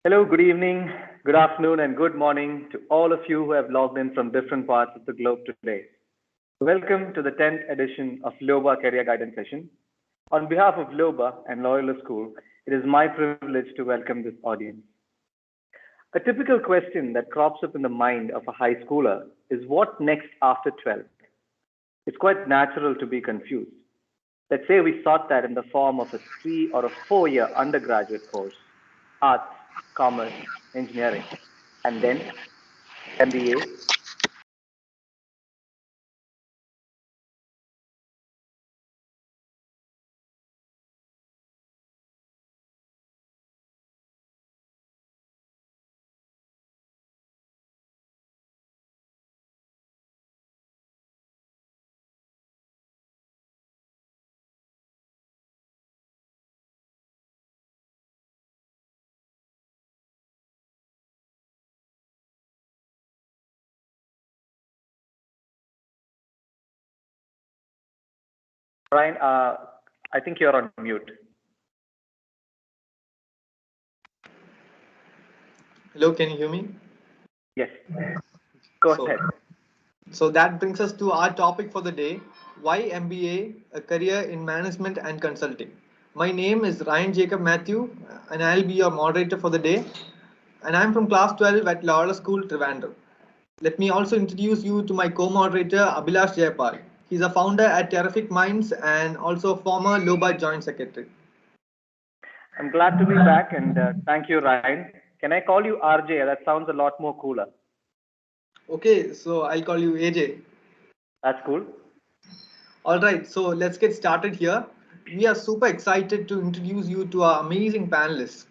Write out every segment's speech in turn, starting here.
Hello, good evening, good afternoon, and good morning to all of you who have logged in from different parts of the globe today. Welcome to the 10th edition of LOBA Career Guidance Session. On behalf of LOBA and Loyola School, it is my privilege to welcome this audience. A typical question that crops up in the mind of a high schooler is what next after 12th? It's quite natural to be confused. Let's say we sought that in the form of a 3 or a 4 year undergraduate course, arts, commerce, engineering, and then MBA. Ryan, I think you're on mute. Hello, can you hear me? Yes, go So, ahead. so that brings us to our topic for the day, why MBA, a career in management and consulting. My name is Ryan Jacob Matthew, and I'll be your moderator for the day. And I'm from class 12 at Loyola School, Trivandrum. Let me also introduce you to my co-moderator, Abhilash Jayapal. He's a founder at Terrific Minds and also former LOBA Joint Secretary. I'm glad to be back and thank you, Ryan. Can I call you RJ? That sounds a lot more cooler. Okay, so I'll call you AJ. That's cool. All right, so let's get started here. We are super excited to introduce you to our amazing panelists.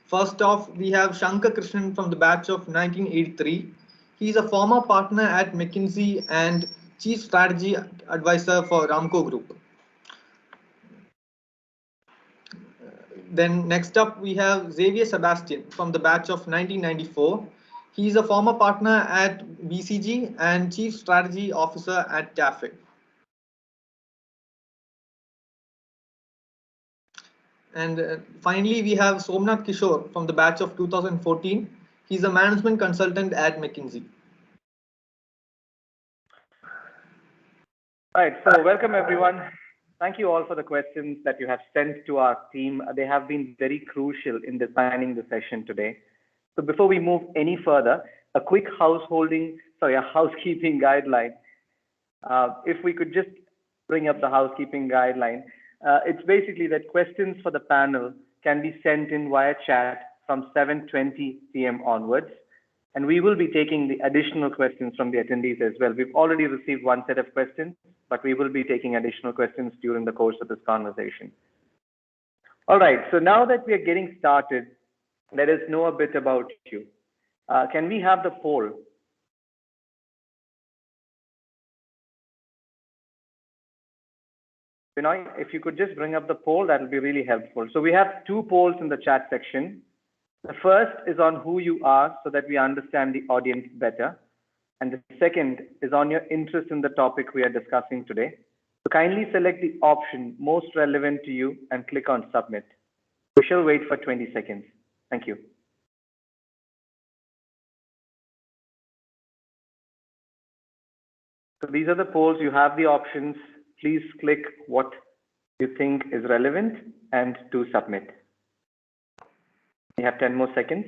First off, we have Shankar Krishnan from the batch of 1983. He's a former partner at McKinsey and chief strategy advisor for Ramco Group. Then next up, we have Xavier Sebastian from the batch of 1994. He's a former partner at BCG and chief strategy officer at TAFE. And finally, we have Somnath Kishore from the batch of 2014. He's a management consultant at McKinsey. All right, so welcome everyone. Thank you all for the questions that you have sent to our team. They have been very crucial in designing the session today. So before we move any further, a quick a housekeeping guideline. If we could just bring up the housekeeping guideline, it's basically that questions for the panel can be sent in via chat from 7:20 p.m. onwards, and we will be taking the additional questions from the attendees as well. We've already received one set of questions, but we will be taking additional questions during the course of this conversation. All right, so now that we are getting started, let us know a bit about you. Can we have the poll? Binoy, if you could just bring up the poll, that will be really helpful. So we have two polls in the chat section. The first is on who you are so that we understand the audience better. And the second is on your interest in the topic we are discussing today. So kindly select the option most relevant to you and click on submit. We shall wait for 20 seconds. Thank you. So these are the polls. You have the options. Please click what you think is relevant and to submit. We have 10 more seconds.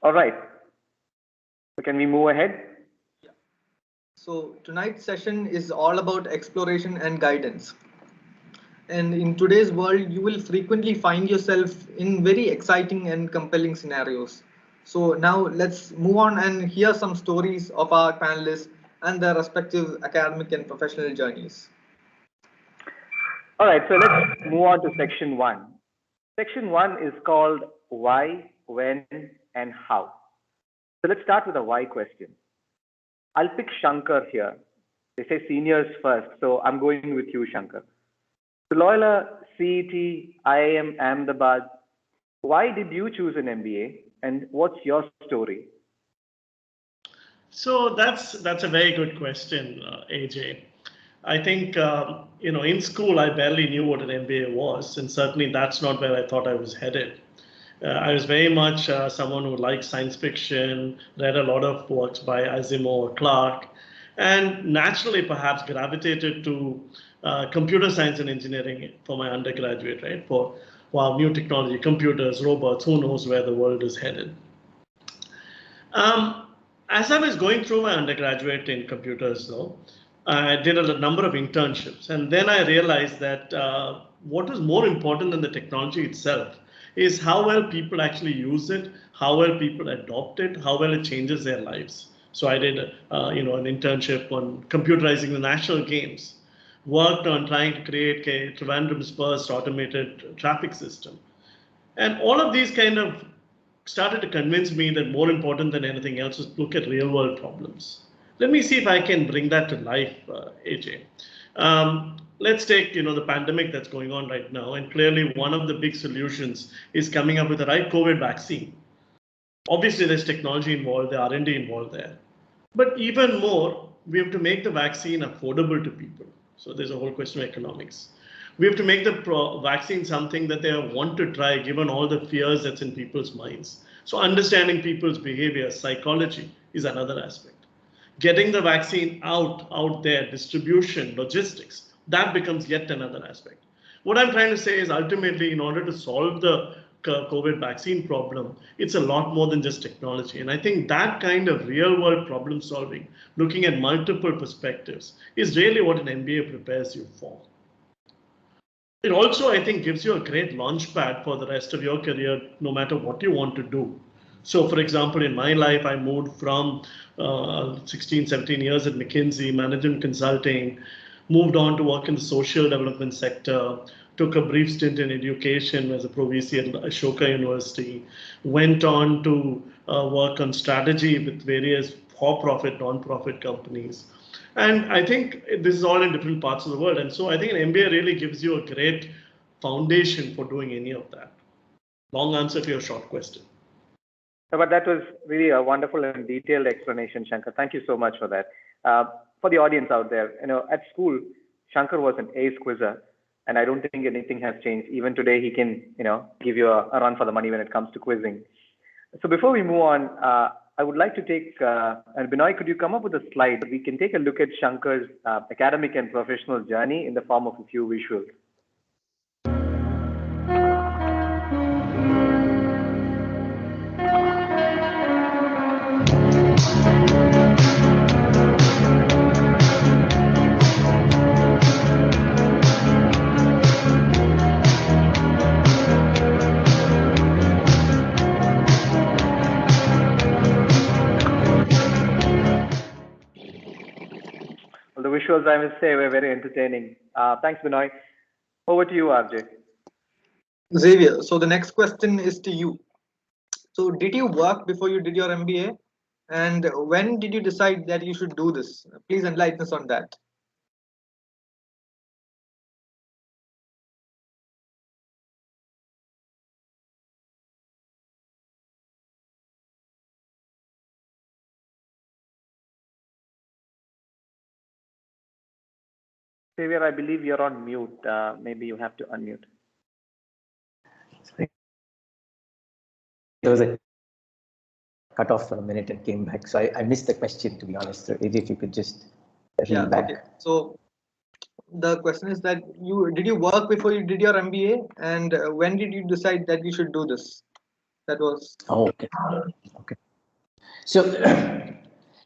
All right. So can we move ahead? Yeah. So tonight's session is all about exploration and guidance. And in today's world, you will frequently find yourself in very exciting and compelling scenarios. So now let's move on and hear some stories of our panelists and their respective academic and professional journeys. All right, so let's move on to section one. Section one is called why, when, and how. So let's start with a why question. I'll pick Shankar here. They say seniors first, so I'm going with you, Shankar. So Loyola, CET, IIM Ahmedabad. Why did you choose an MBA, and what's your story? So that's a very good question, AJ. I think in school I barely knew what an MBA was, and certainly that's not where I thought I was headed. I was very much someone who liked science fiction, read a lot of works by Asimov or Clarke, and naturally perhaps gravitated to computer science and engineering for my undergraduate, right? For wow, new technology, computers, robots, who knows where the world is headed. As I was going through my undergraduate in computers, though, I did a number of internships. And then I realized that what is more important than the technology itself is how well people actually use it, how well people adopt it, how well it changes their lives. So I did an internship on computerizing the national games, worked on trying to create Trivandrum's first automated traffic system. And all of these kind of started to convince me that more important than anything else is look at real world problems. Let me see if I can bring that to life, AJ. Let's take the pandemic that's going on right now, and clearly one of the big solutions is coming up with the right COVID vaccine. Obviously, there's technology involved, the R&D involved there, but even more, we have to make the vaccine affordable to people. So there's a whole question of economics. We have to make the vaccine something that they want to try, given all the fears that's in people's minds. So understanding people's behavior, psychology is another aspect. Getting the vaccine out there, distribution, logistics, that becomes yet another aspect. What I'm trying to say is ultimately, in order to solve the COVID vaccine problem, it's a lot more than just technology. And I think that kind of real world problem solving, looking at multiple perspectives, is really what an MBA prepares you for. It also, I think, gives you a great launch pad for the rest of your career, no matter what you want to do. So, for example, in my life, I moved from 16, 17 years at McKinsey, management consulting, moved on to work in the social development sector, took a brief stint in education as a Pro VC at Ashoka University, went on to work on strategy with various for-profit, non-profit companies. And I think this is all in different parts of the world. And so I think an MBA really gives you a great foundation for doing any of that. Long answer to your short question. But that was really a wonderful and detailed explanation, Shankar. Thank you so much for that. For the audience out there, at school, Shankar was an ace quizzer, and I don't think anything has changed. Even today, he can, give you a run for the money when it comes to quizzing. So before we move on, I would like to take, and Binoy, could you come up with a slide? We can take a look at Shankar's academic and professional journey in the form of a few visuals. Well, the visuals, I must say, were very entertaining. Thanks, Binoy. Over to you, RJ. Xavier, so the next question is to you. So did you work before you did your MBA? And when did you decide that you should do this? Please enlighten us on that. Xavier, I believe you're on mute. Maybe you have to unmute. There was a cut off for a minute and came back. So I missed the question, to be honest. So if you could just reel back. Okay. So the question is that did you work before you did your MBA? And when did you decide that you should do this? That was. Oh, okay. Okay. So,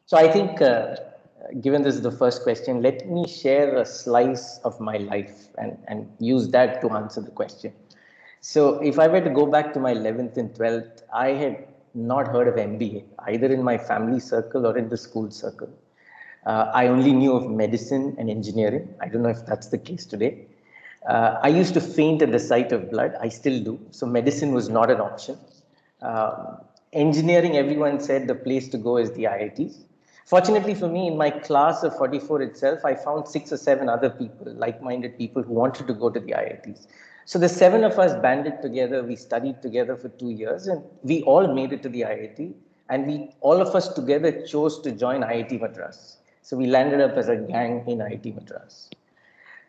so I think, given this is the first question, let me share a slice of my life and use that to answer the question. So if I were to go back to my 11th and 12th, I had not heard of MBA, either in my family circle or in the school circle. I only knew of medicine and engineering. I don't know if that's the case today. I used to faint at the sight of blood. I still do. So medicine was not an option. Engineering, everyone said the place to go is the IITs. Fortunately for me, in my class of 44 itself, I found 6 or 7 other people, like-minded people who wanted to go to the IITs. So the 7 of us banded together, we studied together for 2 years, and we all made it to the IIT. And all of us together chose to join IIT Madras. So we landed up as a gang in IIT Madras.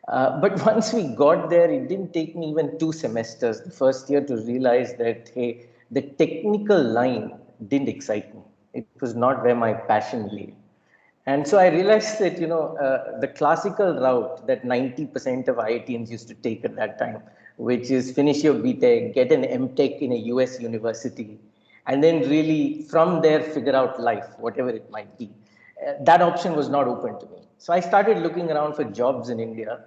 But once we got there, it didn't take me even 2 semesters, the first year, to realize that, hey, the technical line didn't excite me. It was not where my passion lay. And so I realized that, the classical route that 90% of IITians used to take at that time, which is finish your BTech, get an MTech in a US university, and then really from there figure out life, whatever it might be. That option was not open to me. So I started looking around for jobs in India.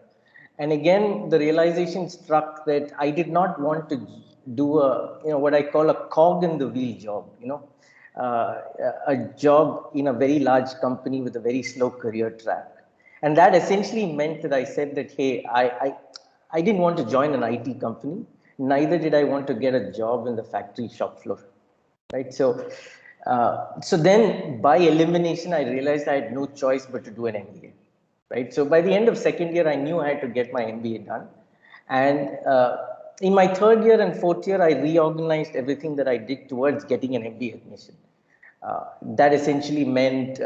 And again, the realization struck that I did not want to do what I call a cog in the wheel job, a job in a very large company with a very slow career track. And that essentially meant that I said that, hey, I didn't want to join an IT company. Neither did I want to get a job in the factory shop floor. Right. So then by elimination, I realized I had no choice but to do an MBA. Right. So by the end of second year, I knew I had to get my MBA done. And in my third year and fourth year, I reorganized everything that I did towards getting an MBA admission. That essentially meant,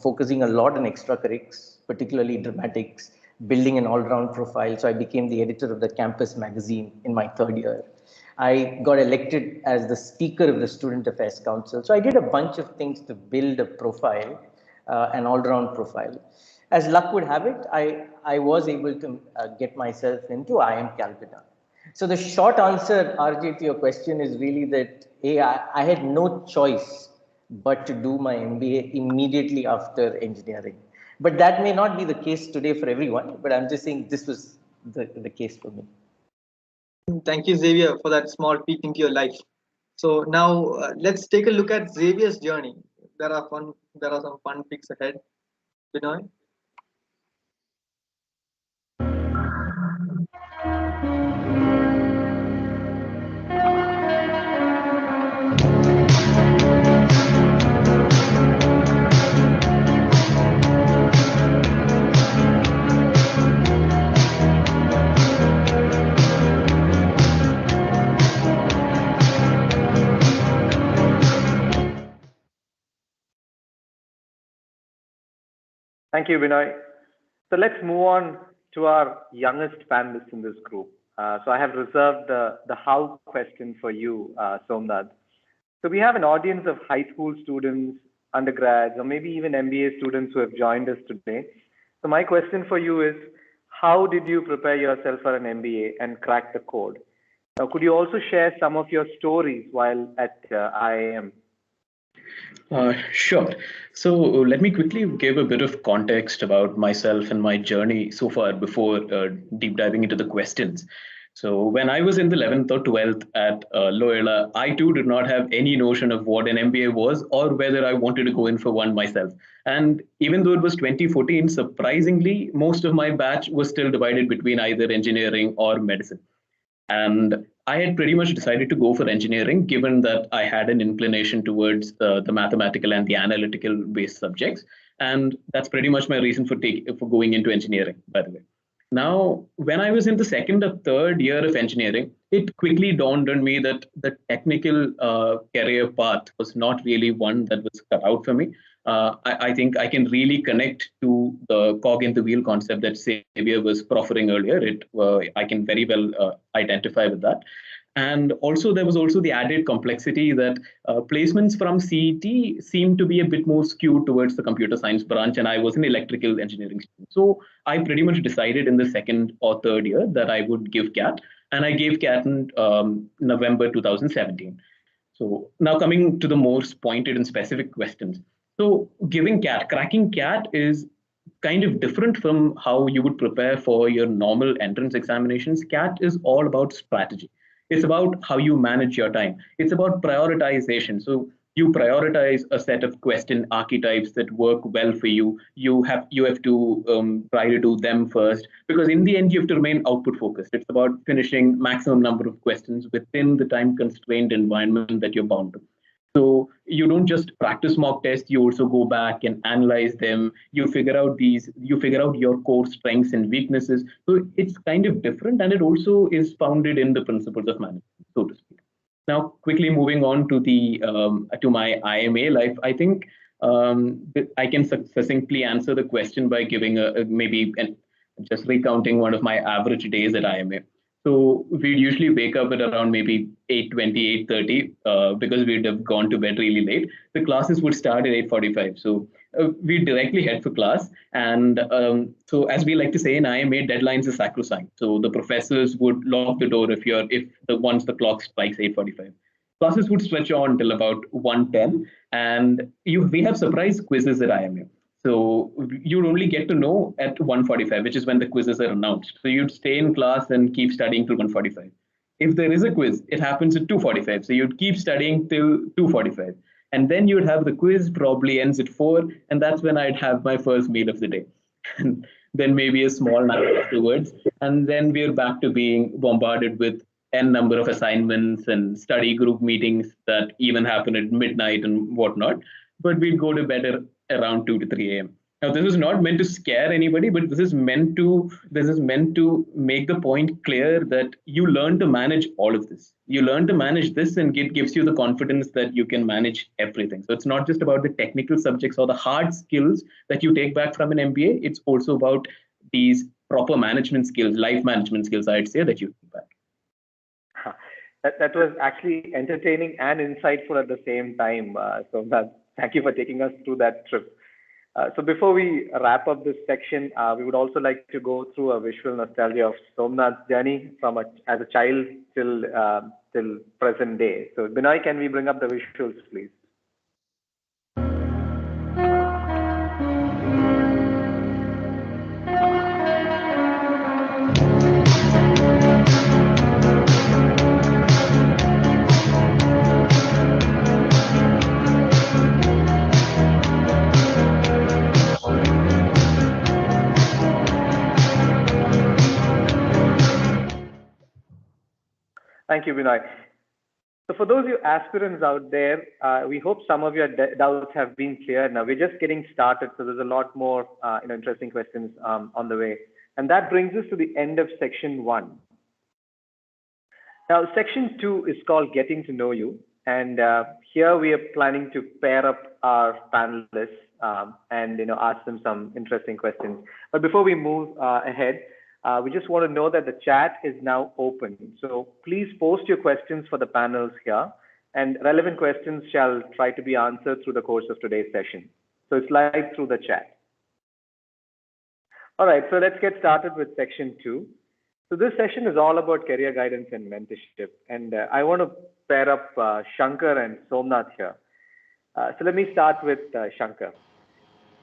focusing a lot on extracurriculars, particularly dramatics, building an all-round profile. So I became the editor of the campus magazine in my third year. I got elected as the speaker of the Student Affairs Council. So I did a bunch of things to build a profile, an all-round profile. As luck would have it, I was able to get myself into IIM Calcutta. So the short answer, RJ, to your question is really that I had no choice but to do my MBA immediately after engineering. But that may not be the case today for everyone, but I'm just saying this was the case for me. Thank you, Xavier, for that small peek into your life. So now let's take a look at Xavier's journey. There are some fun picks ahead. Binoy? Thank you, Vinay. So let's move on to our youngest panelist in this group. So I have reserved the how question for you, Somnath. So we have an audience of high school students, undergrads, or maybe even MBA students who have joined us today. So my question for you is, how did you prepare yourself for an MBA and crack the code? Now, could you also share some of your stories while at IIM? Sure. So let me quickly give a bit of context about myself and my journey so far before deep diving into the questions. So when I was in the 11th or 12th at Loyola, I too did not have any notion of what an MBA was or whether I wanted to go in for one myself. And even though it was 2014, surprisingly, most of my batch was still divided between either engineering or medicine. And I had pretty much decided to go for engineering, given that I had an inclination towards the mathematical and the analytical based subjects. And that's pretty much my reason for going into engineering, by the way. Now, when I was in the second or third year of engineering, it quickly dawned on me that the technical career path was not really one that was cut out for me. I think I can really connect to the cog in the wheel concept that Xavier was proffering earlier. I can very well identify with that. And also, there was also the added complexity that placements from CET seemed to be a bit more skewed towards the computer science branch, and I was an electrical engineering student. So I pretty much decided in the second or third year that I would give CAT, and I gave CAT in November 2017. So now coming to the more pointed and specific questions. So giving CAT, cracking CAT is kind of different from how you would prepare for your normal entrance examinations. CAT is all about strategy. It's about how you manage your time. It's about prioritization. So you prioritize a set of question archetypes that work well for you. You have to try to do them first, because in the end you have to remain output focused. It's about finishing maximum number of questions within the time constrained environment that you're bound to. So you don't just practice mock tests, you also go back and analyze them. You figure out your core strengths and weaknesses. So it's kind of different, and it also is founded in the principles of management, so to speak. Now, quickly moving on to the to my IMA life, I think I can succinctly answer the question by giving just recounting one of my average days at IMA. So we'd usually wake up at around maybe 8:20, 8:30, because we'd have gone to bed really late. The classes would start at 8:45. So we directly head for class. And so as we like to say in IMA, deadlines are sacrosanct. So the professors would lock the door if the once the clock strikes 8:45. Classes would stretch on till about 1:10. And we have surprise quizzes at IMA. So you'd only get to know at 1:45, which is when the quizzes are announced. So you'd stay in class and keep studying till 1:45. If there is a quiz, it happens at 2:45. So you'd keep studying till 2:45. And then you'd have the quiz, probably ends at 4. And that's when I'd have my first meal of the day. And then maybe a small nap afterwards. And then we're back to being bombarded with n number of assignments and study group meetings that even happen at midnight and whatnot. But we'd go to bed around 2 to 3 a.m. Now, this is not meant to scare anybody, but this is meant to make the point clear that you learn to manage all of this. You learn to manage this, and it gives you the confidence that you can manage everything. So it's not just about the technical subjects or the hard skills that you take back from an MBA. It's also about these proper management skills, life management skills, I'd say, that you take back. That was actually entertaining and insightful at the same time. So thank you for taking us through that trip. So before we wrap up this section, we would also like to go through a visual nostalgia of Somnath's journey as a child till present day. So Binoy, can we bring up the visuals, please? Thank you, Binoy. So for those of you aspirants out there, we hope some of your doubts have been cleared. Now we're just getting started, so there's a lot more interesting questions on the way. And that brings us to the end of section 1. Now section 2 is called Getting to Know You. And here we are planning to pair up our panelists and ask them some interesting questions. But before we move ahead, we just want to know that the chat is now open. So please post your questions for the panels here, and relevant questions shall try to be answered through the course of today's session. So it's live through the chat. All right, so let's get started with section 2. So this session is all about career guidance and mentorship, and I want to pair up Shankar and Somnath here. So let me start with Shankar.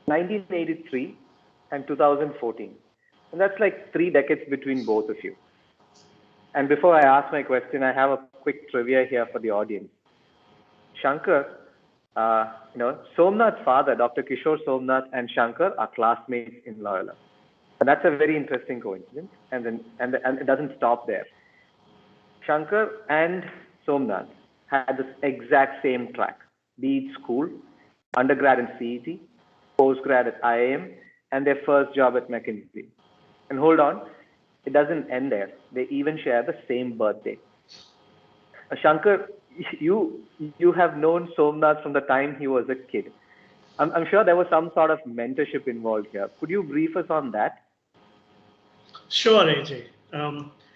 1983 and 2014, and that's like 3 decades between both of you. And before I ask my question, I have a quick trivia here for the audience. Shankar, Somnath's father, Dr. Kishore Somnath, and Shankar are classmates in Loyola. And that's a very interesting coincidence, and it doesn't stop there. Shankar and Somnath had this exact same track, be it school, undergrad in CET, postgrad at IIM, and their first job at McKinsey. And hold on, it doesn't end there. They even share the same birthday. Shankar, you have known Somnath from the time he was a kid. I'm sure there was some sort of mentorship involved here. Could you brief us on that? Sure, AJ.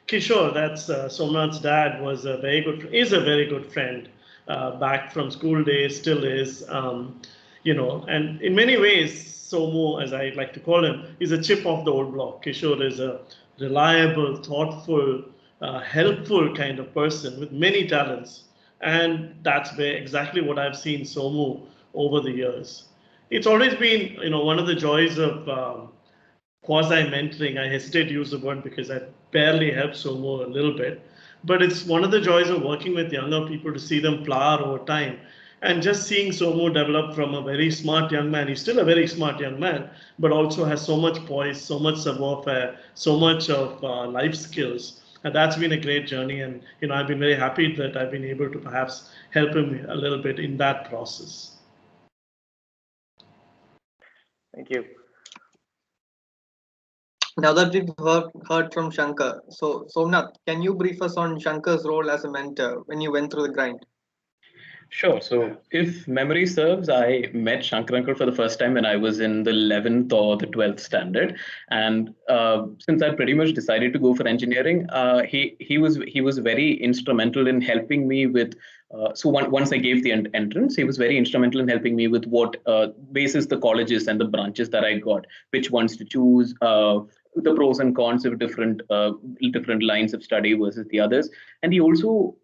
Kishore, that's Somnath's dad, is a very good friend back from school days, still is. And in many ways, Somu, as I like to call him, is a chip off the old block. Kishore is a reliable, thoughtful, helpful kind of person with many talents. And that's exactly what I've seen Somu over the years. It's always been, one of the joys of quasi-mentoring. I hesitate to use the word because I barely help Somo a little bit. But it's one of the joys of working with younger people to see them flower over time. And just seeing Somo develop from a very smart young man, he's still a very smart young man, but also has so much poise, so much savoir-faire, so much of life skills. And that's been a great journey. And I've been very happy that I've been able to perhaps help him a little bit in that process. Thank you. Now that we've heard from Shankar, so Somnath, can you brief us on Shankar's role as a mentor when you went through the grind? Sure. So if memory serves, I met Shankar Uncle for the first time when I was in the 11th or the 12th standard. And since I pretty much decided to go for engineering, he was very instrumental in helping me with. Once I gave the entrance, he was very instrumental in helping me with what basis the colleges and the branches that I got, which ones to choose, the pros and cons of different lines of study versus the others. And he also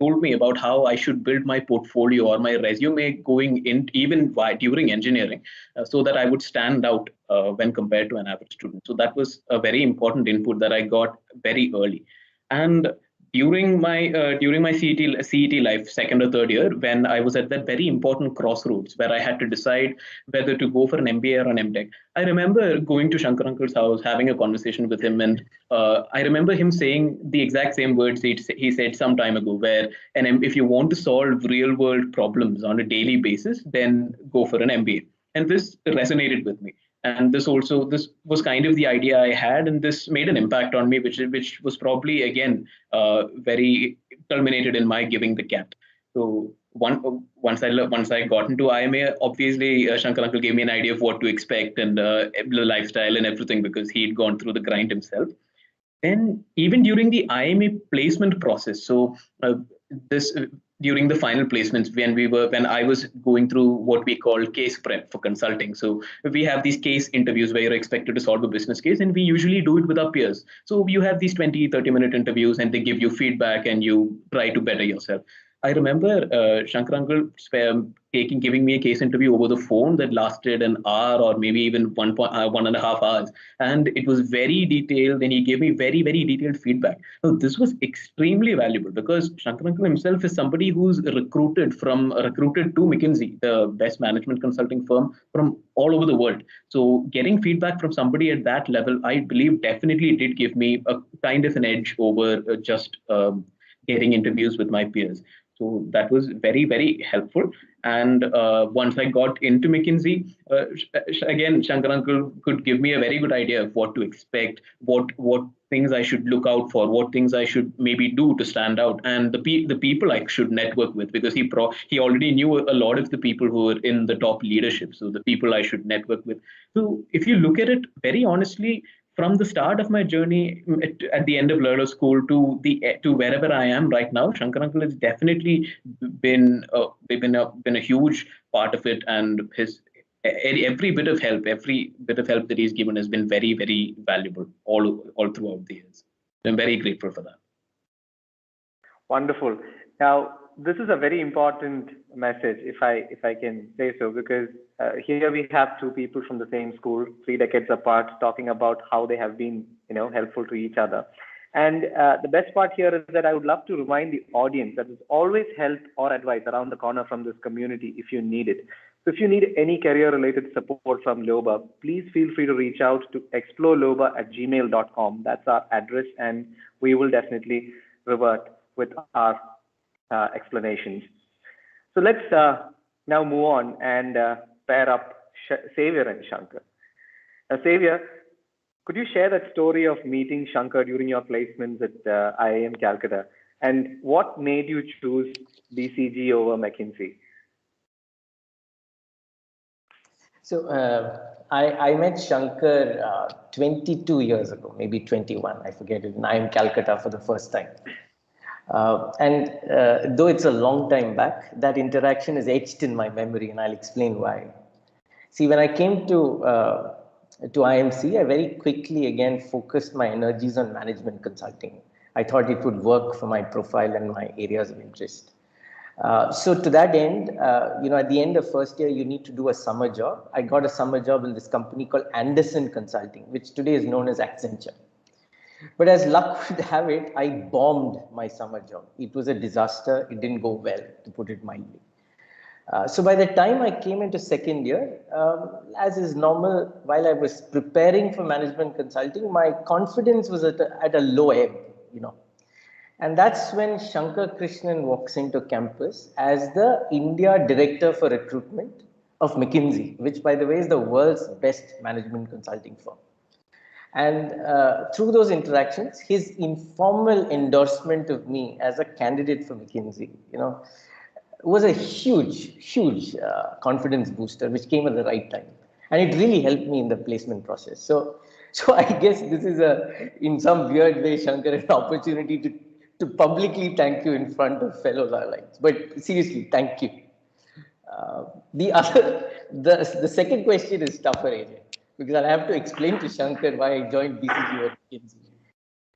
told me about how I should build my portfolio or my resume going in even during engineering, so that I would stand out when compared to an average student. So that was a very important input that I got very early. And during my CET life, second or third year, when I was at that very important crossroads where I had to decide whether to go for an MBA or an MTech, I remember going to Shankar Uncle's house, having a conversation with him, and I remember him saying the exact same words he said some time ago, where if you want to solve real world problems on a daily basis, then go for an MBA. And this resonated with me. And this was kind of the idea I had, and this made an impact on me, which was probably again very culminated in my giving the cat. So once I got into IMA, obviously Shankar Uncle gave me an idea of what to expect and the lifestyle and everything, because he'd gone through the grind himself. Then even during the IMA placement process, so during the final placements, when I was going through what we call case prep for consulting. So we have these case interviews where you're expected to solve a business case, and we usually do it with our peers. So you have these 20-30 minute interviews, and they give you feedback and you try to better yourself. I remember Shankar Uncle giving me a case interview over the phone that lasted an hour or maybe even 1.5 hours. And it was very detailed, and he gave me very, very detailed feedback. Now, this was extremely valuable because Shankar Uncle himself is somebody who's recruited to McKinsey, the best management consulting firm from all over the world. So getting feedback from somebody at that level, I believe definitely did give me a kind of an edge over just getting interviews with my peers. So that was very, very helpful. And once I got into McKinsey, again, Shankar uncle could give me a very good idea of what to expect, what things I should look out for, what things I should maybe do to stand out, and the people I should network with, because he already knew a lot of the people who were in the top leadership. So the people I should network with. So if you look at it very honestly, from the start of my journey at the end of Loyola School to wherever I am right now, Shankar uncle has definitely been a huge part of it, and his every bit of help that he's given has been very, very valuable all throughout the years. I'm very grateful for that. Wonderful. Now, this is a very important message, if I can say so, because here we have two people from the same school, 3 decades apart, talking about how they have been, helpful to each other. And the best part here is that I would love to remind the audience that there's always help or advice around the corner from this community if you need it. So if you need any career-related support from Loba, please feel free to reach out to exploroloba@gmail.com. That's our address, and we will definitely revert with our explanations. So let's now move on and pair up Xavier and Shankar. Now, Xavier, could you share that story of meeting Shankar during your placements at IIM Calcutta, and what made you choose BCG over McKinsey? So I met Shankar 22 years ago, maybe 21, I forget it, in IIM Calcutta for the first time. And though it's a long time back, that interaction is etched in my memory, and I'll explain why. See, when I came to IMC, I very quickly again focused my energies on management consulting. I thought it would work for my profile and my areas of interest. So to that end, at the end of first year, you need to do a summer job. I got a summer job in this company called Anderson Consulting, which today is known as Accenture. But as luck would have it, I bombed my summer job. It was a disaster. It didn't go well, to put it mildly. So by the time I came into second year, as is normal, while I was preparing for management consulting, my confidence was at a low ebb, And that's when Shankar Krishnan walks into campus as the India Director for Recruitment of McKinsey, which, by the way, is the world's best management consulting firm. And through those interactions, his informal endorsement of me as a candidate for McKinsey, was a huge confidence booster, which came at the right time. And it really helped me in the placement process. So I guess this is in some weird way, Shankar, an opportunity to publicly thank you in front of fellow Loyalites. But seriously, thank you. The second question is tougher, AJ, because I'll have to explain to Shankar why I joined BCG or McKinsey.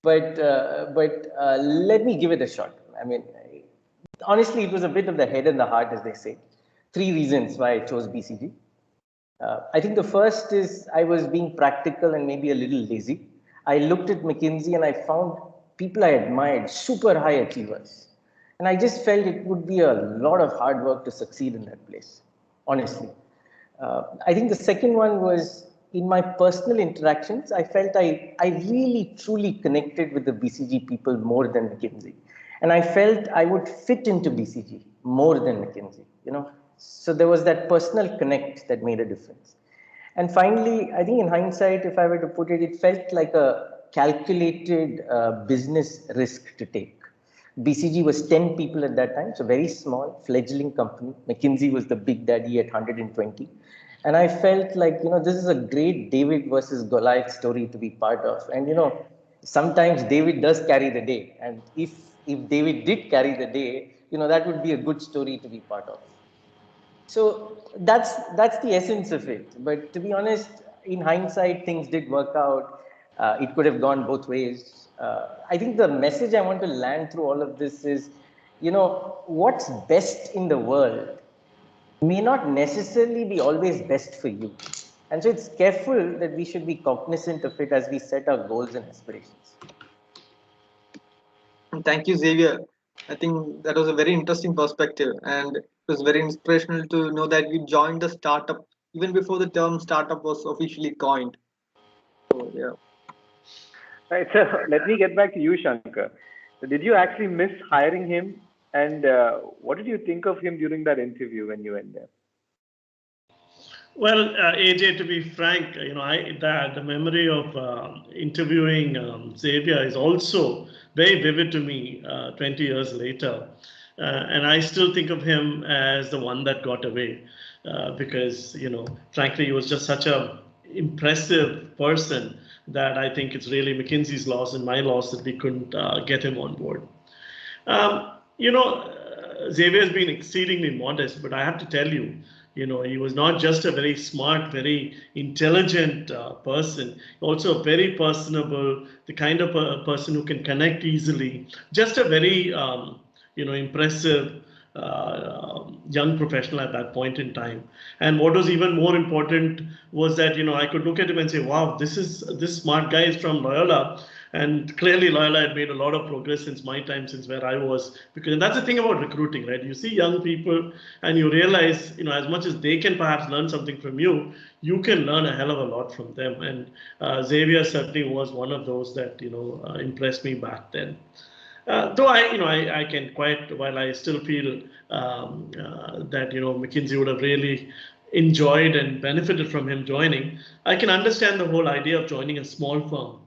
But let me give it a shot. I mean, honestly, it was a bit of the head and the heart, as they say. 3 reasons why I chose BCG. I think the first is I was being practical and maybe a little lazy. I looked at McKinsey and I found people I admired, super high achievers. And I just felt it would be a lot of hard work to succeed in that place, honestly. I think the second one was in my personal interactions, I felt I really truly connected with the BCG people more than McKinsey. And I felt I would fit into BCG more than McKinsey, So there was that personal connect that made a difference. And finally, I think in hindsight, if I were to put it, it felt like a calculated business risk to take. BCG was 10 people at that time, so very small, fledgling company. McKinsey was the big daddy at 120. And I felt like, this is a great David versus Goliath story to be part of. And, sometimes David does carry the day. And if David did carry the day, that would be a good story to be part of. So that's the essence of it. But to be honest, in hindsight, things did work out. It could have gone both ways. I think the message I want to land through all of this is, what's best in the world may not necessarily be always best for you. And so it's careful that we should be cognizant of it as we set our goals and aspirations. Thank you, Xavier. I think that was a very interesting perspective, and it was very inspirational to know that you joined a startup even before the term startup was officially coined. So, yeah. Right. So let me get back to you, Shankar. So did you actually miss hiring him And what did you think of him during that interview when you went there? Well, AJ, to be frank, the memory of interviewing Xavier is also very vivid to me 20 years later. And I still think of him as the one that got away because, frankly, he was just such a impressive person that I think it's really McKinsey's loss and my loss that we couldn't get him on board. Xavier has been exceedingly modest, but I have to tell you, he was not just a very smart, very intelligent person, also a very personable, the kind of a person who can connect easily, just a very, impressive young professional at that point in time. And what was even more important was that, I could look at him and say, wow, this smart guy is from Loyola. And clearly, Loyola had made a lot of progress since my time, since where I was. Because that's the thing about recruiting, right? You see young people and you realize, as much as they can perhaps learn something from you, you can learn a hell of a lot from them. And Xavier certainly was one of those that, impressed me back then. Though I can quite, while I still feel that, McKinsey would have really enjoyed and benefited from him joining, I can understand the whole idea of joining a small firm.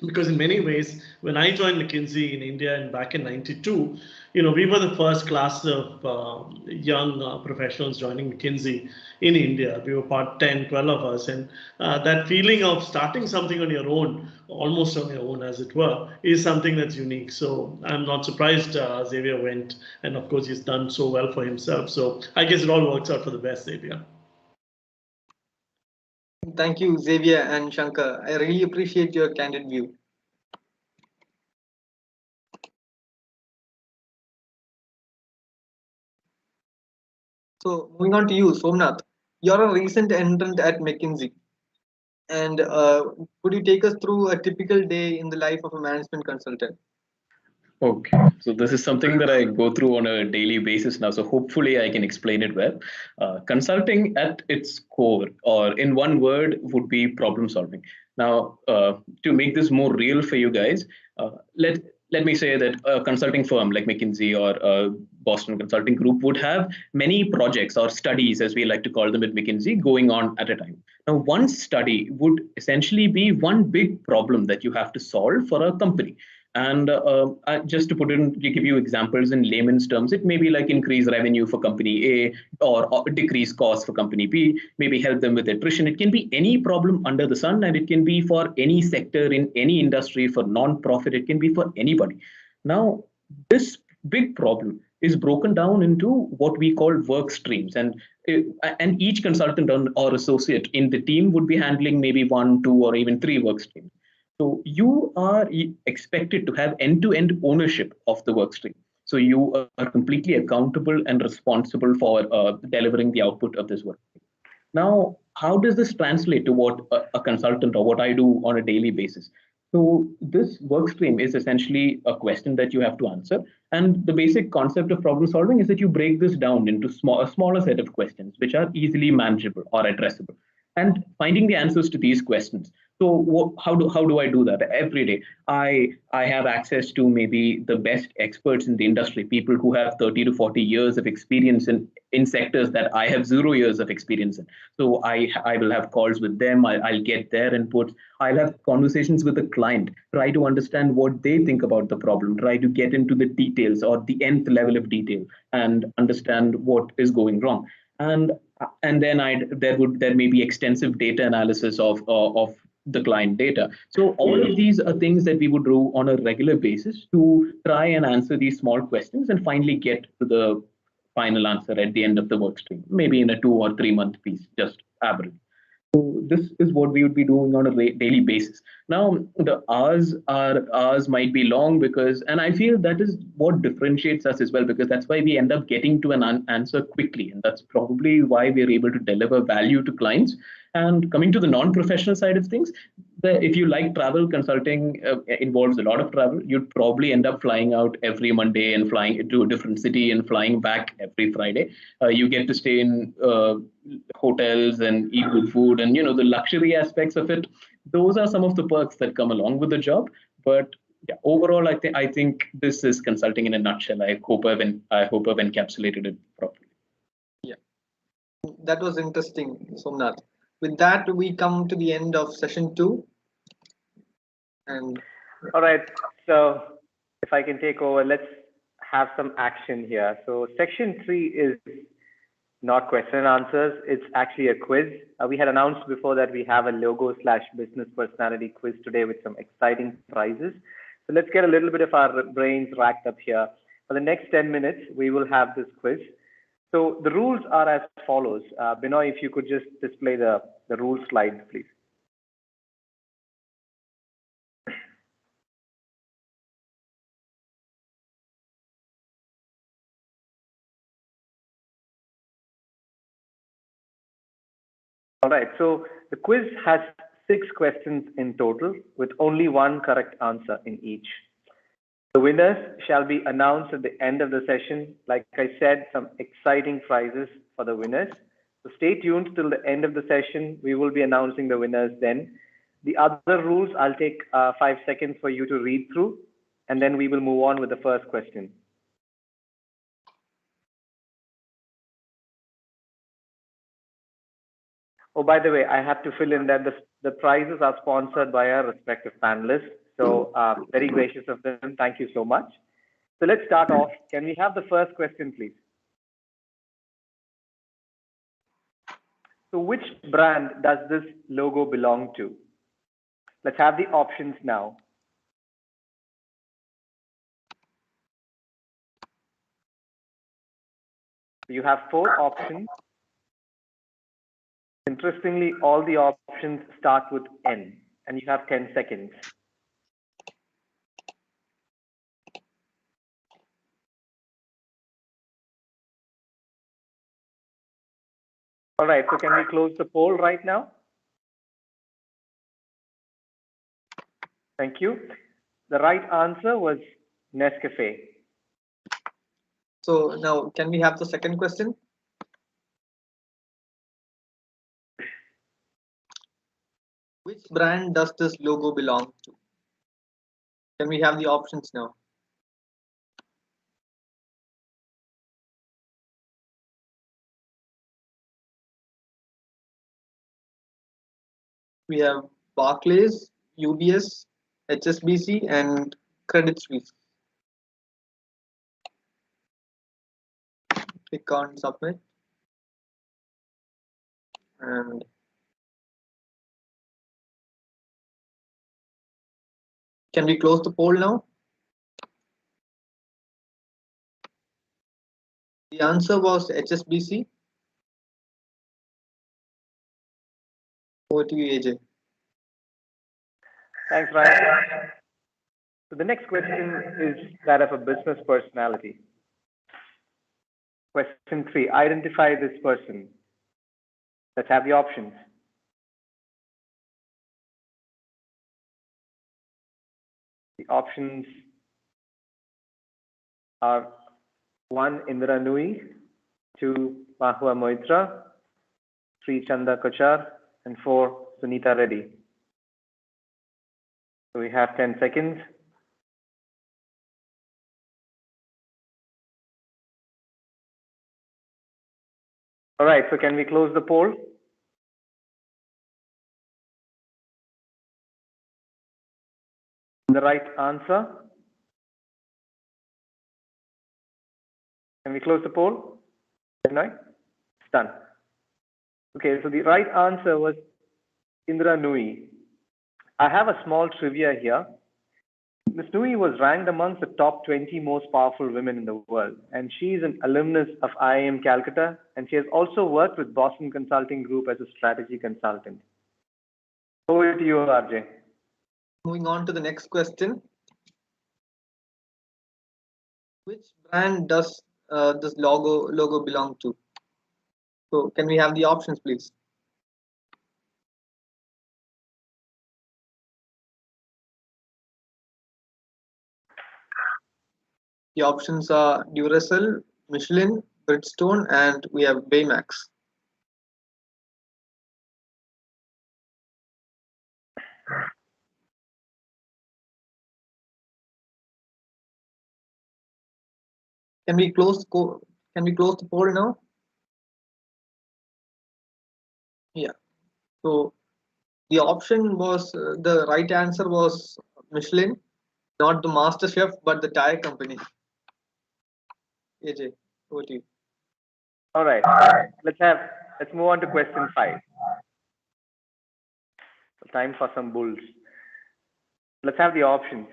Because in many ways, when I joined McKinsey in India and back in '92, we were the first class of young professionals joining McKinsey in India. We were part 10, 12 of us. And that feeling of starting something on your own, almost on your own as it were, is something that's unique. So I'm not surprised Xavier went. And of course, he's done so well for himself. So I guess it all works out for the best, Xavier. Thank you, Xavier and Shankar. I really appreciate your candid view. So, moving on to you, Somnath. You're a recent entrant at McKinsey. And could you take us through a typical day in the life of a management consultant? Okay, so this is something that I go through on a daily basis now. So hopefully I can explain it well. Consulting at its core, or in one word, would be problem solving. Now, to make this more real for you guys, let me say that a consulting firm like McKinsey or Boston Consulting Group would have many projects or studies, as we like to call them at McKinsey, going on at a time. Now, one study would essentially be one big problem that you have to solve for a company. And just to put in, to give you examples in layman's terms, it may be like increase revenue for company A or decrease costs for company B, maybe help them with attrition. It can be any problem under the sun, and it can be for any sector in any industry, for non-profit, it can be for anybody. Now, this big problem is broken down into what we call work streams. And each consultant or associate in the team would be handling maybe 1, 2, or even 3 work streams. So you are expected to have end-to-end ownership of the work stream. So you are completely accountable and responsible for delivering the output of this work. Now, how does this translate to what a consultant or what I do on a daily basis? So this work stream is essentially a question that you have to answer. And the basic concept of problem solving is that you break this down into a smaller set of questions, which are easily manageable or addressable, and finding the answers to these questions. So how do I do that every day? I have access to maybe the best experts in the industry, people who have 30 to 40 years of experience in sectors that I have 0 years of experience in. So I will have calls with them. I'll get their inputs. I'll have conversations with the client, try to understand what they think about the problem, try to get into the details or the nth level of detail and understand what is going wrong. And then there may be extensive data analysis of the client data. So all of these are things that we would do on a regular basis to try and answer these small questions and finally get to the final answer at the end of the work stream, maybe in a 2 or 3 month piece, just average. So this is what we would be doing on a daily basis. Now, the hours might be long and I feel that is what differentiates us as well, because that's why we end up getting to an answer quickly. And that's probably why we're able to deliver value to clients. And coming to the non-professional side of things, if you like travel, consulting involves a lot of travel. You'd probably end up flying out every Monday and flying to a different city and flying back every Friday. You get to stay in hotels and eat good food, and the luxury aspects of it. Those are some of the perks that come along with the job. But yeah, overall, I think this is consulting in a nutshell. I hope I've encapsulated it properly. Yeah, that was interesting, Somnath. With that, we come to the end of session 2. And All right. So if I can take over, let's have some action here. So section 3 is not question and answers. It's actually a quiz. We had announced before that we have a logo slash business personality quiz today with some exciting prizes. So let's get a little bit of our brains racked up here. For the next 10 minutes, we will have this quiz. So the rules are as follows. Binoy, if you could just display the rule slide, please. All right, so the quiz has 6 questions in total with only one correct answer in each. The winners shall be announced at the end of the session. Like I said, some exciting prizes for the winners. So stay tuned till the end of the session. We will be announcing the winners then. The other rules, I'll take 5 seconds for you to read through, and then we will move on with the first question. Oh, by the way, I have to fill in that the prizes are sponsored by our respective panelists. So very gracious of them. Thank you so much. So let's start off. Can we have the first question, please? So which brand does this logo belong to? Let's have the options now. You have 4 options. Interestingly, all the options start with N, and you have 10 seconds. All right, so can we close the poll right now? Thank you. The right answer was Nescafe. so now, can we have the second question? Which brand does this logo belong to? Can we have the options now? We have Barclays, UBS, HSBC, and Credit Suisse. Click on submit. And can we close the poll now? The answer was HSBC. Over to you, AJ. Thanks, Ryan. So the next question is that of a business personality. Question 3, identify this person. Let's have the options. The options are 1, Indira Nui, 2, Mahua Moitra, 3, Chanda Kochar, and 4, Sunita Reddy. So we have 10 seconds. All right, so can we close the poll? The right answer. Can we close the poll? No? It's done. Okay, so the right answer was Indira Nui. I have a small trivia here. Ms. Nui was ranked amongst the top 20 most powerful women in the world, and she is an alumnus of IIM Calcutta, and she has also worked with Boston Consulting Group as a strategy consultant. Over to you, RJ. Moving on to the next question. Which brand does this logo belong to? So can we have the options, please? The options are Duracell, Michelin, Bridgestone, and we have Baymax. Can we close the poll now? Yeah. So the option was the right answer was Michelin, not the master chef, but the tire company. AJ, over to you. All right. Let's move on to question 5. So time for some bulls. Let's have the options.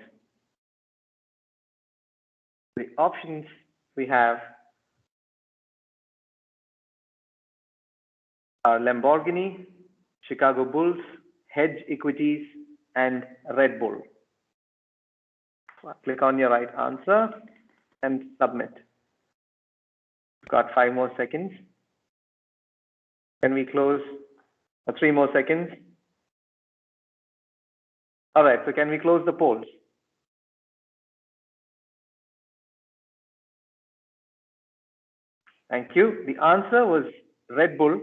The options we have are Lamborghini, Chicago Bulls, Hedge Equities, and Red Bull. Click on your right answer and submit. We've got 5 more seconds. Can we close? 3 more seconds. All right, so can we close the polls? Thank you. The answer was Red Bull.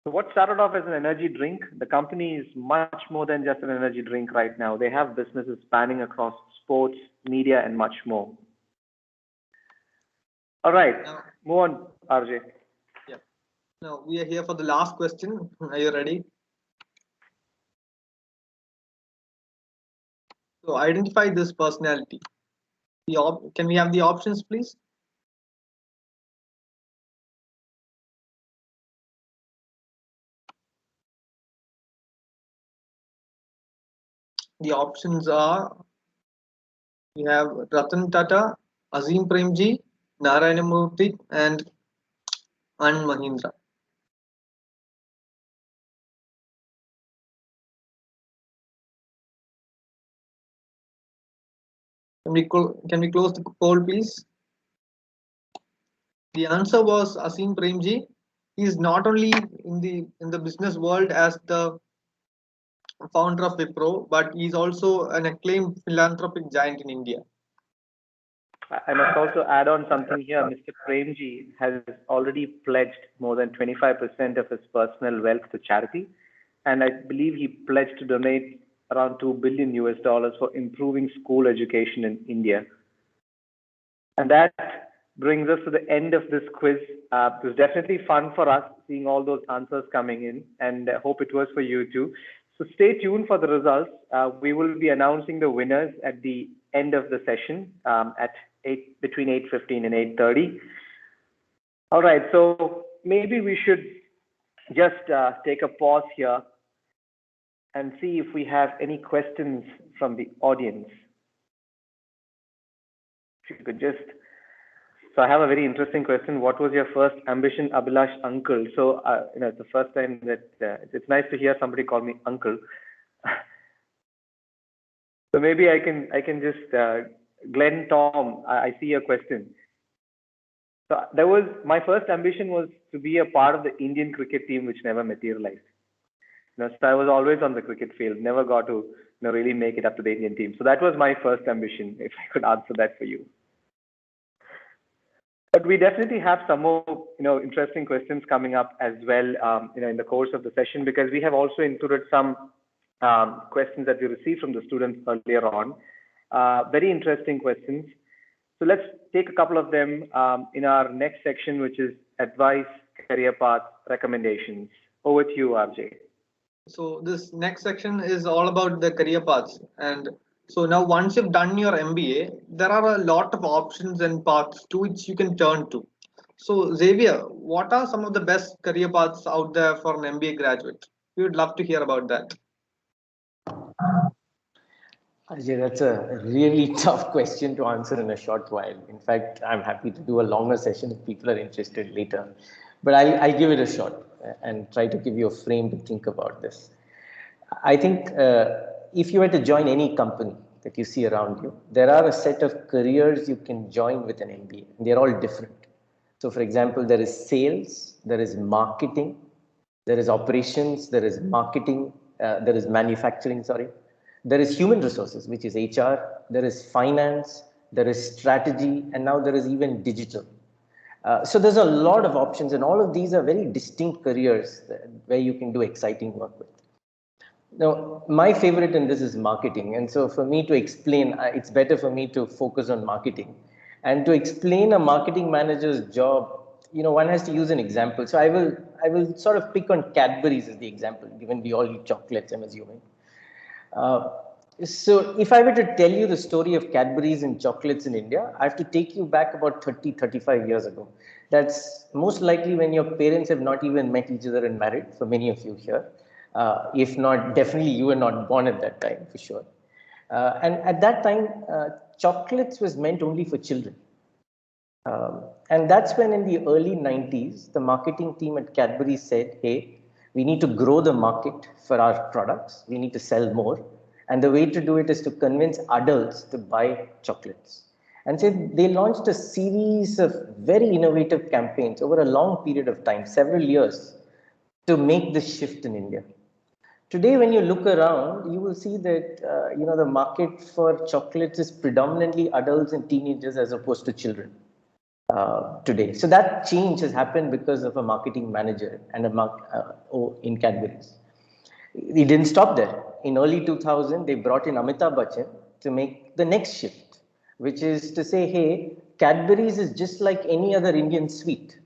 So what started off as an energy drink, the company is much more than just an energy drink right now. They have businesses spanning across sports, media, and much more. All right, move on, RJ. Yeah. Now we are here for the last question. Are you ready? So identify this personality. Can we have the options, please? The options are, we have Ratan Tata, Azim Premji, Narayana Murthy, and Anand Mahindra. Can we close the poll, please? The answer was Azim Premji. He is not only in the business world as the founder of Wipro, but he is also an acclaimed philanthropic giant in India. I must also add on something here. Mr. Premji has already pledged more than 25% of his personal wealth to charity. And I believe he pledged to donate around $2 billion for improving school education in India. And that brings us to the end of this quiz. It was definitely fun for us seeing all those answers coming in, and I hope it was for you too. So stay tuned for the results. We will be announcing the winners at the end of the session at between 8:15 and 8:30. All right, so maybe we should just take a pause here and see if we have any questions from the audience. If you could just. So I have a very interesting question. What was your first ambition, Abhilash uncle? So it's the first time that it's nice to hear somebody call me uncle. So maybe I can just Glenn Tom. I see your question. So my first ambition was to be a part of the Indian cricket team, which never materialized. So I was always on the cricket field, never got to really make it up to the Indian team. So that was my first ambition. If I could answer that for you. But we definitely have some more, interesting questions coming up as well, in the course of the session, because we have also included some questions that we received from the students earlier on. Very interesting questions. So let's take a couple of them in our next section, which is advice, career path, recommendations. Over to you, RJ. So this next section is all about the career paths. And so now once you've done your MBA, there are a lot of options and paths to which you can turn to. So Xavier, what are some of the best career paths out there for an MBA graduate? We would love to hear about that. Ajay, that's a really tough question to answer in a short while. In fact, I'm happy to do a longer session if people are interested later. But I'll give it a shot and try to give you a frame to think about this. I think if you were to join any company that you see around you, there are a set of careers you can join with an MBA, and they're all different. So, for example, there is sales, there is marketing, there is operations, there is marketing, there is manufacturing, sorry. There is human resources, which is HR, there is finance, there is strategy, and now there is even digital. So there's a lot of options, and all of these are very distinct careers where you can do exciting work with. Now, my favorite in this is marketing. And so for me to explain, it's better for me to focus on marketing. And to explain a marketing manager's job, one has to use an example. So I will sort of pick on Cadbury's as the example, given we all eat chocolates, I'm assuming. Uh, so if I were to tell you the story of Cadbury's and chocolates in India, I have to take you back about 30, 35 years ago. That's most likely when your parents have not even met each other and married, for many of you here. If not, definitely you were not born at that time, for sure. And at that time, chocolates was meant only for children. And that's when in the early 90s, the marketing team at Cadbury said, hey, we need to grow the market for our products. We need to sell more. And the way to do it is to convince adults to buy chocolates. And so they launched a series of very innovative campaigns over a long period of time, several years, to make this shift in India. Today, when you look around, you will see that the market for chocolates is predominantly adults and teenagers as opposed to children today. So that change has happened because of a marketing manager and in Cadbury's. It didn't stop there. In early 2000, they brought in Amitabh Bachchan to make the next shift, which is to say, hey, Cadbury's is just like any other Indian sweet.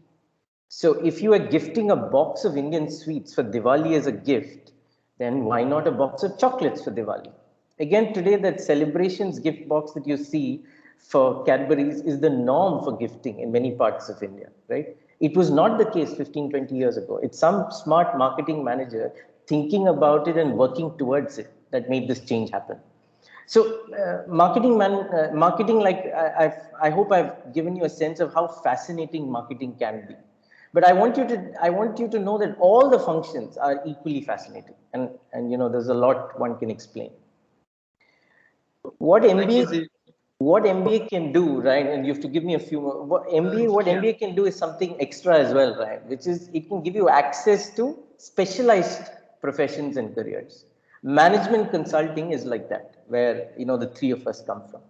So if you are gifting a box of Indian sweets for Diwali as a gift, then why not a box of chocolates for Diwali? Again, today that celebrations gift box that you see for Cadbury's is the norm for gifting in many parts of India, right? It was not the case 15, 20 years ago. It's some smart marketing manager thinking about it and working towards it that made this change happen. So marketing, like I hope I've given you a sense of how fascinating marketing can be. But I want you to know that all the functions are equally fascinating, and there's a lot one can explain. What MBA can do, right? And you have to give me a few more. What MBA can do is something extra as well, right? Which is it can give you access to specialized professions and careers. Management consulting is like that, where the three of us come from.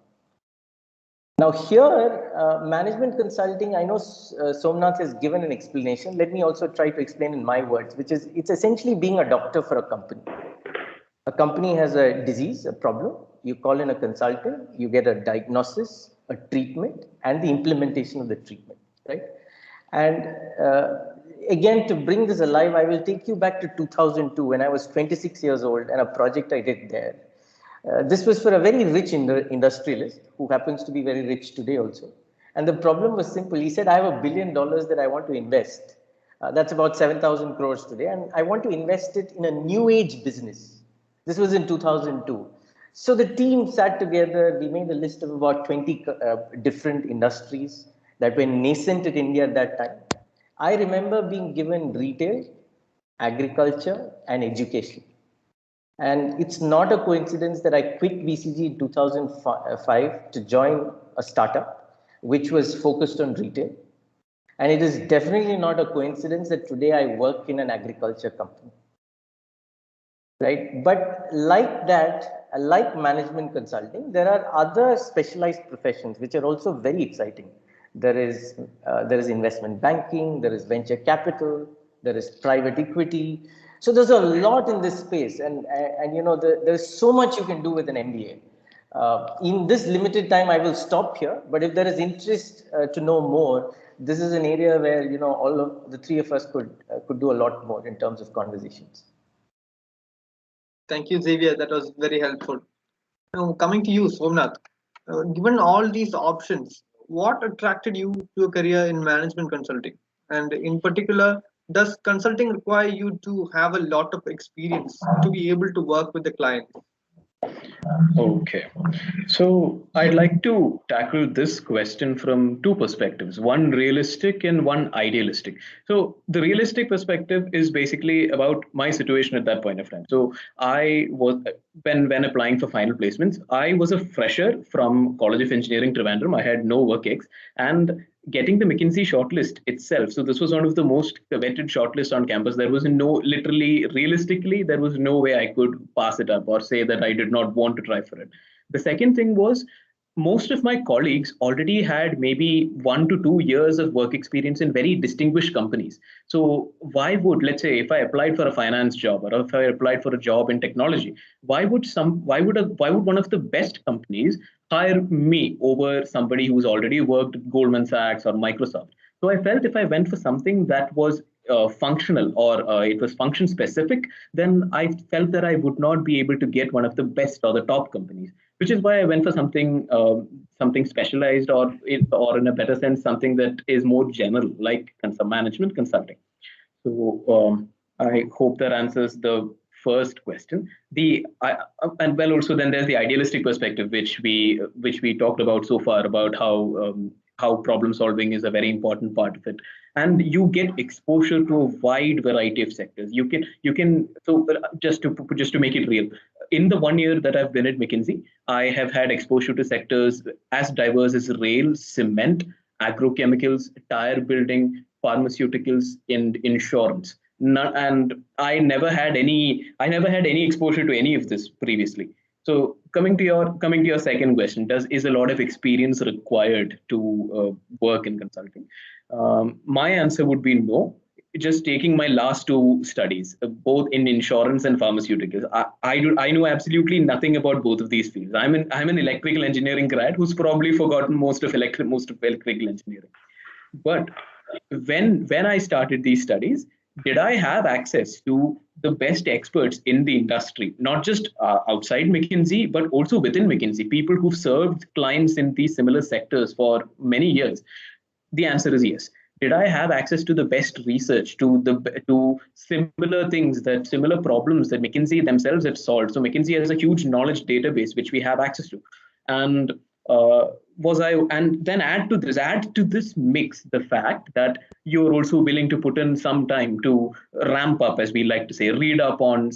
Now here, management consulting, I know Somnath has given an explanation. Let me also try to explain in my words, which is it's essentially being a doctor for a company. A company has a disease, a problem. You call in a consultant, you get a diagnosis, a treatment, and the implementation of the treatment, right? And again, to bring this alive, I will take you back to 2002 when I was 26 years old and a project I did there. This was for a very rich industrialist who happens to be very rich today also. And the problem was simple. He said, I have $1 billion that I want to invest. That's about 7,000 crores today. And I want to invest it in a new age business. This was in 2002. So the team sat together. We made a list of about 20 different industries that were nascent in India at that time. I remember being given retail, agriculture, and education. And it's not a coincidence that I quit BCG in 2005 to join a startup which was focused on retail. And it is definitely not a coincidence that today I work in an agriculture company. Right? But like that, like management consulting, there are other specialized professions which are also very exciting. There is investment banking, there is venture capital, there is private equity. So there's a lot in this space, and there's so much you can do with an MBA. In this limited time, I will stop here. But if there is interest to know more, this is an area where all of the three of us could do a lot more in terms of conversations. Thank you, Xavier. That was very helpful. Now, coming to you, Somnath. Given all these options, what attracted you to a career in management consulting? And in particular, does consulting require you to have a lot of experience to be able to work with the client? Okay. So I'd like to tackle this question from two perspectives, one realistic and one idealistic. So the realistic perspective is basically about my situation at that point of time. So I was when applying for final placements, I was a fresher from College of Engineering Trivandrum. I had no work ex, and getting the McKinsey shortlist itself. So this was one of the most coveted shortlists on campus. There was literally, realistically, there was no way I could pass it up or say that I did not want to try for it. The second thing was most of my colleagues already had maybe 1 to 2 years of work experience in very distinguished companies. So why would, let's say, if I applied for a finance job or if I applied for a job in technology, why would one of the best companies hire me over somebody who's already worked at Goldman Sachs or Microsoft. So I felt if I went for something that was functional or it was function specific, then I felt that I would not be able to get one of the best or the top companies. Which is why I went for something specialized, or in a better sense, something that is more general, like management consulting. So I hope that answers the first question. And well, also then there's the idealistic perspective, which we talked about so far, about how problem solving is a very important part of it, and you get exposure to a wide variety of sectors. You can so just to make it real. In the 1 year that I've been at McKinsey, I have had exposure to sectors as diverse as rail, cement, agrochemicals, tire building, pharmaceuticals, and insurance. And I never had any exposure to any of this previously. So coming to your second question, is a lot of experience required to work in consulting? My answer would be no. Just taking my last two studies, both in insurance and pharmaceuticals, I know absolutely nothing about both of these fields. I'm an electrical engineering grad who's probably forgotten most of electrical engineering. But when I started these studies, did I have access to the best experts in the industry, not just outside McKinsey, but also within McKinsey, people who've served clients in these similar sectors for many years? The answer is yes. Did I have access to the best research, to similar problems that McKinsey themselves had solved? So McKinsey has a huge knowledge database which we have access to, and then add to this mix the fact that you're also willing to put in some time to ramp up, as we like to say, read up on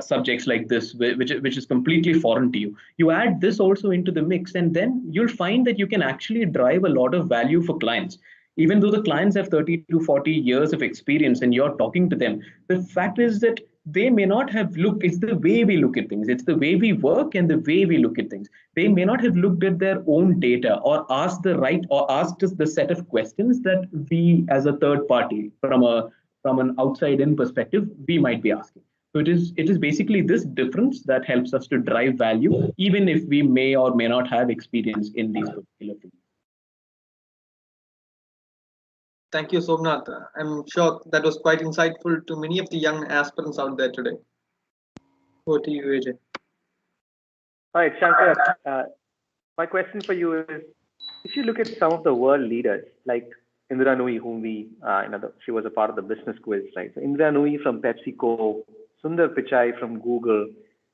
subjects like this, which is completely foreign to you. You add this also into the mix, and then you'll find that you can actually drive a lot of value for clients. Even though the clients have 30 to 40 years of experience and you're talking to them, the fact is that they may not have looked. It's the way we look at things. It's the way we work and the way we look at things. They may not have looked at their own data or asked us the set of questions that we, as a third party, from an outside in perspective, we might be asking. So it is basically this difference that helps us to drive value, even if we may or may not have experience in these particular fields. Thank you, Somnath. I'm sure that was quite insightful to many of the young aspirants out there today. Over to you, AJ. All right, Shankar, my question for you is, if you look at some of the world leaders, like Indra Nooyi, whom she was a part of the business quiz, right? So Indra Nooyi from PepsiCo, Sundar Pichai from Google,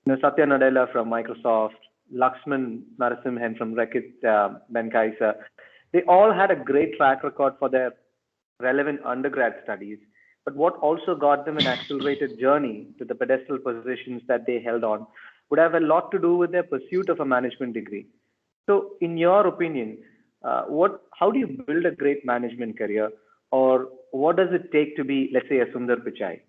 Satya Nadella from Microsoft, Lakshman Narasimhan from Reckitt Benckiser, they all had a great track record for their relevant undergrad studies. But what also got them an accelerated journey to the pedestal positions that they held on would have a lot to do with their pursuit of a management degree. So, in your opinion, how do you build a great management career, or what does it take to be, let's say, a Sundar Pichai?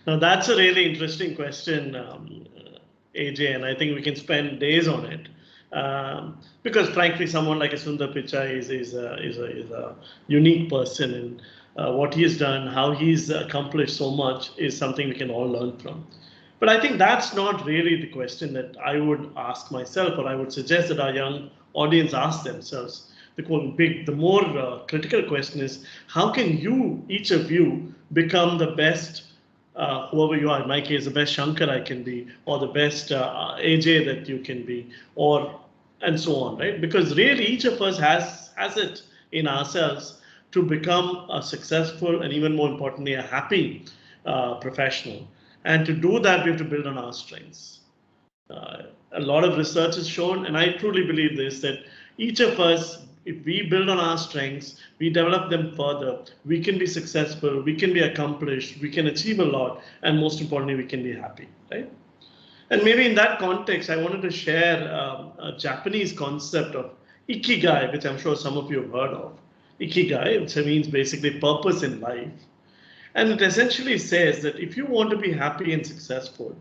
Now, that's a really interesting question, AJ, and I think we can spend days on it. Because frankly, someone like a Sundar Pichai is a unique person, and what he's done, how he's accomplished so much, is something we can all learn from. But I think that's not really the question that I would ask myself, or I would suggest that our young audience ask themselves. The more critical question is, how can you, each of you, become the best, whoever you are? In my case, the best Shankar I can be, or the best AJ that you can be, and so on, right? Because really, each of us has it in ourselves to become a successful and, even more importantly, a happy professional. And to do that, we have to build on our strengths. A lot of research has shown, and I truly believe this, that each of us, if we build on our strengths, we develop them further, we can be successful, we can be accomplished, we can achieve a lot, and most importantly, we can be happy, right? And maybe in that context, I wanted to share a Japanese concept of ikigai, which I'm sure some of you have heard of. Ikigai, which means basically purpose in life. And it essentially says that if you want to be happy and successful,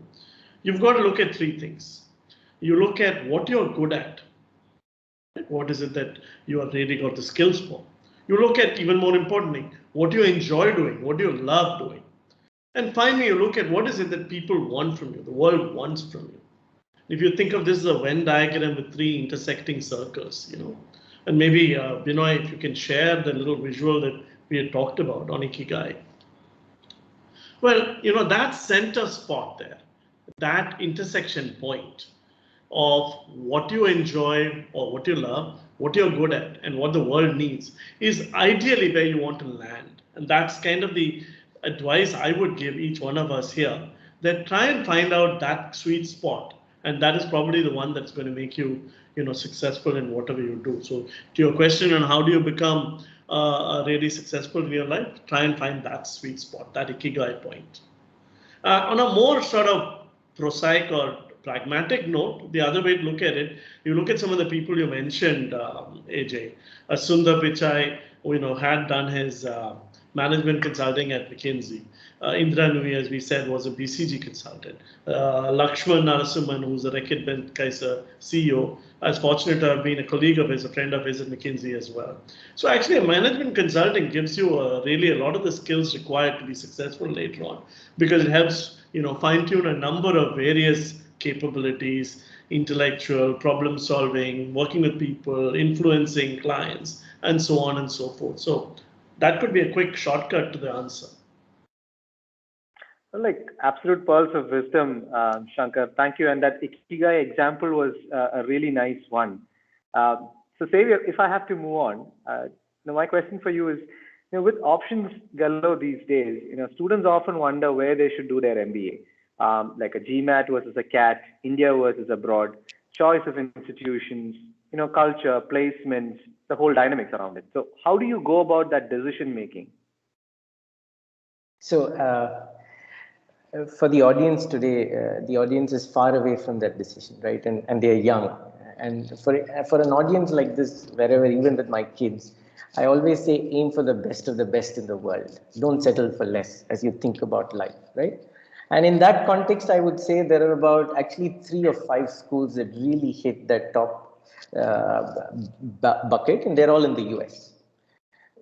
you've got to look at three things. You look at what you're good at. What is it that you are really got the skills for? You look at, even more importantly, what you enjoy doing, what you love doing. And finally, you look at what is it that people want from you, the world wants from you. If you think of this as a Venn diagram with three intersecting circles, and maybe Binoy, if you can share the little visual that we had talked about on Ikigai. Well, that center spot there, that intersection point of what you enjoy or what you love, what you're good at, and what the world needs is ideally where you want to land. And that's kind of the advice I would give each one of us here, that try and find out that sweet spot. And that is probably the one that's going to make you, successful in whatever you do. So to your question on how do you become really successful in your life, try and find that sweet spot, that ikigai point. On a more sort of prosaic or pragmatic note, the other way to look at it, you look at some of the people you mentioned, AJ. Sundar Pichai, had done his management consulting at McKinsey. Indra Nui, as we said, was a BCG consultant. Lakshman Narasimhan, who's a Reckitt Benckiser CEO, I was fortunate to have been a colleague of his, a friend of his at McKinsey as well. So actually, a management consulting gives you really a lot of the skills required to be successful later on, because it helps fine tune a number of various capabilities, intellectual, problem solving, working with people, influencing clients, and so on and so forth. So that could be a quick shortcut to the answer. Like absolute pearls of wisdom, Shankar. Thank you. And that Ikigai example was a really nice one. So, Xavier, if I have to move on, my question for you is, with options galore these days, students often wonder where they should do their MBA, like a GMAT versus a CAT, India versus abroad, choice of institutions, culture, placements, the whole dynamics around it. So, how do you go about that decision making? So, for the audience today, the audience is far away from that decision, right? And they're young. And for an audience like this, wherever, even with my kids, I always say aim for the best of the best in the world. Don't settle for less as you think about life, right? And in that context, I would say there are about actually 3 or 5 schools that really hit that top bucket, and they're all in the US.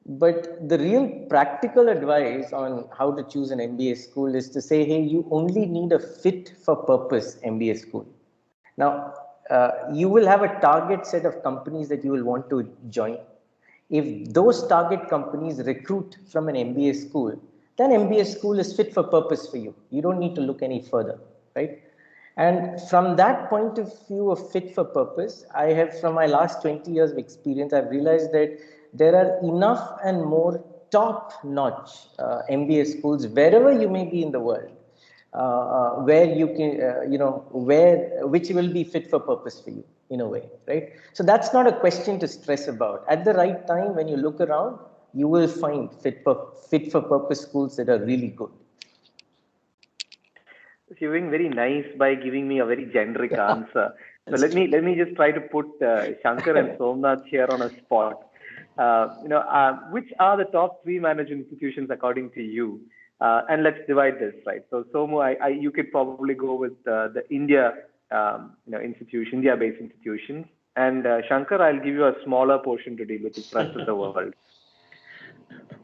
But the real practical advice on how to choose an MBA school is to say, hey, you only need a fit for purpose MBA school. Now, you will have a target set of companies that you will want to join. If those target companies recruit from an MBA school, then MBA school is fit for purpose for you. You don't need to look any further, right? And from that point of view of fit for purpose, I have, from my last 20 years of experience, I've realized that there are enough and more top-notch MBA schools wherever you may be in the world, where you can, which will be fit for purpose for you in a way, right? So that's not a question to stress about. At the right time, when you look around, you will find fit for purpose schools that are really good. You're being very nice by giving me a very generic answer. So let me just try to put Shankar and Somnath here on a spot. Which are the top 3 management institutions according to you? And let's divide this, right? So Somu, you could probably go with the India, India-based institutions, and Shankar, I'll give you a smaller portion to deal with the rest of the world.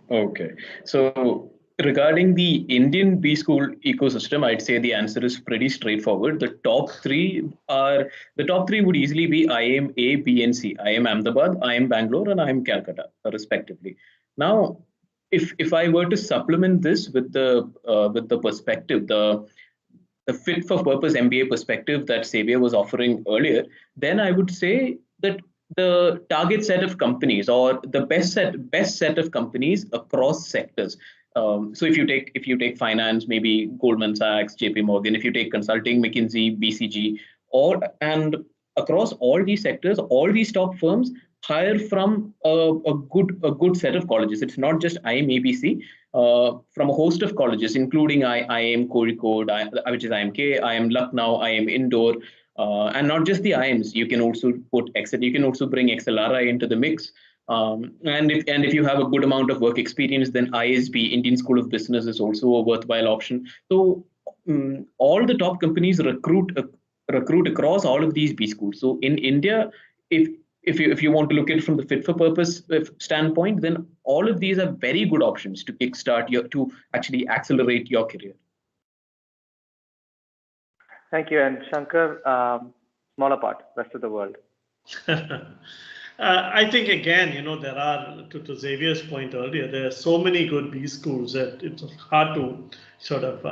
Okay, so regarding the Indian B school ecosystem, I'd say the answer is pretty straightforward. The top three would easily be IIM A, B, and C. IIM Ahmedabad, IIM Bangalore, and IIM Calcutta, respectively. Now, if I were to supplement this with the perspective, the fit for purpose MBA perspective that Xavier was offering earlier, then I would say that the target set of companies or the best set of companies across sectors. So if you take finance, maybe Goldman Sachs, JP Morgan. If you take consulting, McKinsey, BCG, and across all these sectors, all these top firms hire from a good set of colleges. It's not just IIM ABC, from a host of colleges, including IIM Kozhikode, which is IMK, IIM Lucknow, IIM Indore, and not just the IIMs. You can also you can also bring XLRI into the mix. And if you have a good amount of work experience, then ISB, Indian School of Business, is also a worthwhile option. So all the top companies recruit across all of these B schools. So in India, if you want to look at it from the fit for purpose standpoint, then all of these are very good options to kickstart to actually accelerate your career. Thank you. And Shankar, smaller part, rest of the world. I think again, there are, to Xavier's point earlier, there are so many good B schools that it's hard to sort of,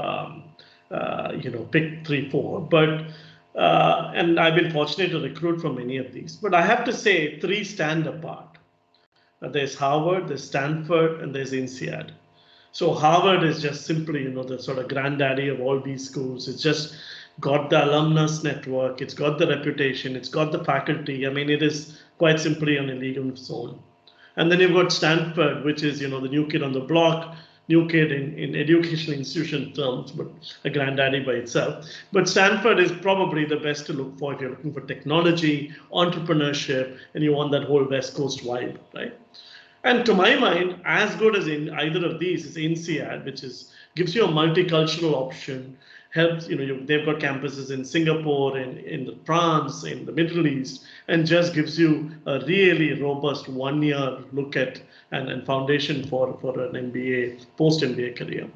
pick 3, 4. But and I've been fortunate to recruit from many of these. But I have to say, 3 stand apart. There's Harvard, there's Stanford, and there's INSEAD. So Harvard is just simply, the sort of granddaddy of all these schools. It's just got the alumnus network, it's got the reputation, it's got the faculty. I mean, it is quite simply on a league of its own. And then you've got Stanford, which is, the new kid on the block, new kid in educational institution terms, but a granddaddy by itself. But Stanford is probably the best to look for if you're looking for technology, entrepreneurship, and you want that whole West Coast vibe, right? And to my mind, as good as in either of these is INSEAD, which gives you a multicultural option, helps, they've got campuses in Singapore, in France, in the Middle East, and just gives you a really robust 1-year look at and foundation for an MBA, post-MBA career.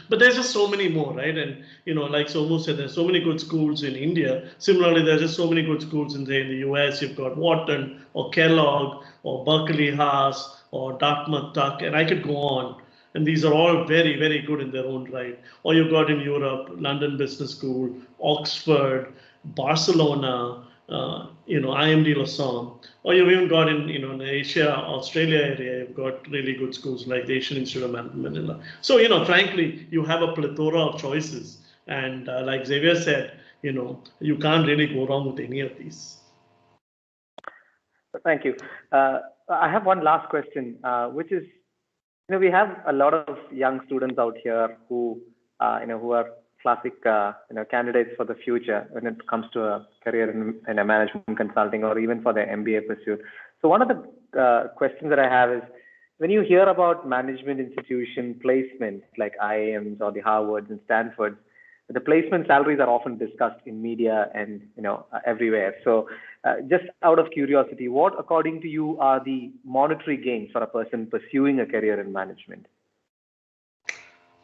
But there's just so many more, right? And like Somu said, there's so many good schools in India. Similarly, there's just so many good schools in the US. You've got Wharton or Kellogg or Berkeley Haas or Dartmouth Tuck, and I could go on. And these are all very, very good in their own right. Or you've got in Europe, London Business School, Oxford, Barcelona, IMD Lausanne. Or you've even got in the Asia, Australia area, you've got really good schools like the Asian Institute of Manila. So, frankly, you have a plethora of choices. And like Xavier said, you can't really go wrong with any of these. Thank you. I have one last question, which is, we have a lot of young students out here who are classic, candidates for the future when it comes to a career in a management consulting or even for their MBA pursuit. So one of the questions that I have is, when you hear about management institution placement like IIMs or the Harvards and Stanfords, the placement salaries are often discussed in media and everywhere. So just out of curiosity, what according to you are the monetary gains for a person pursuing a career in management?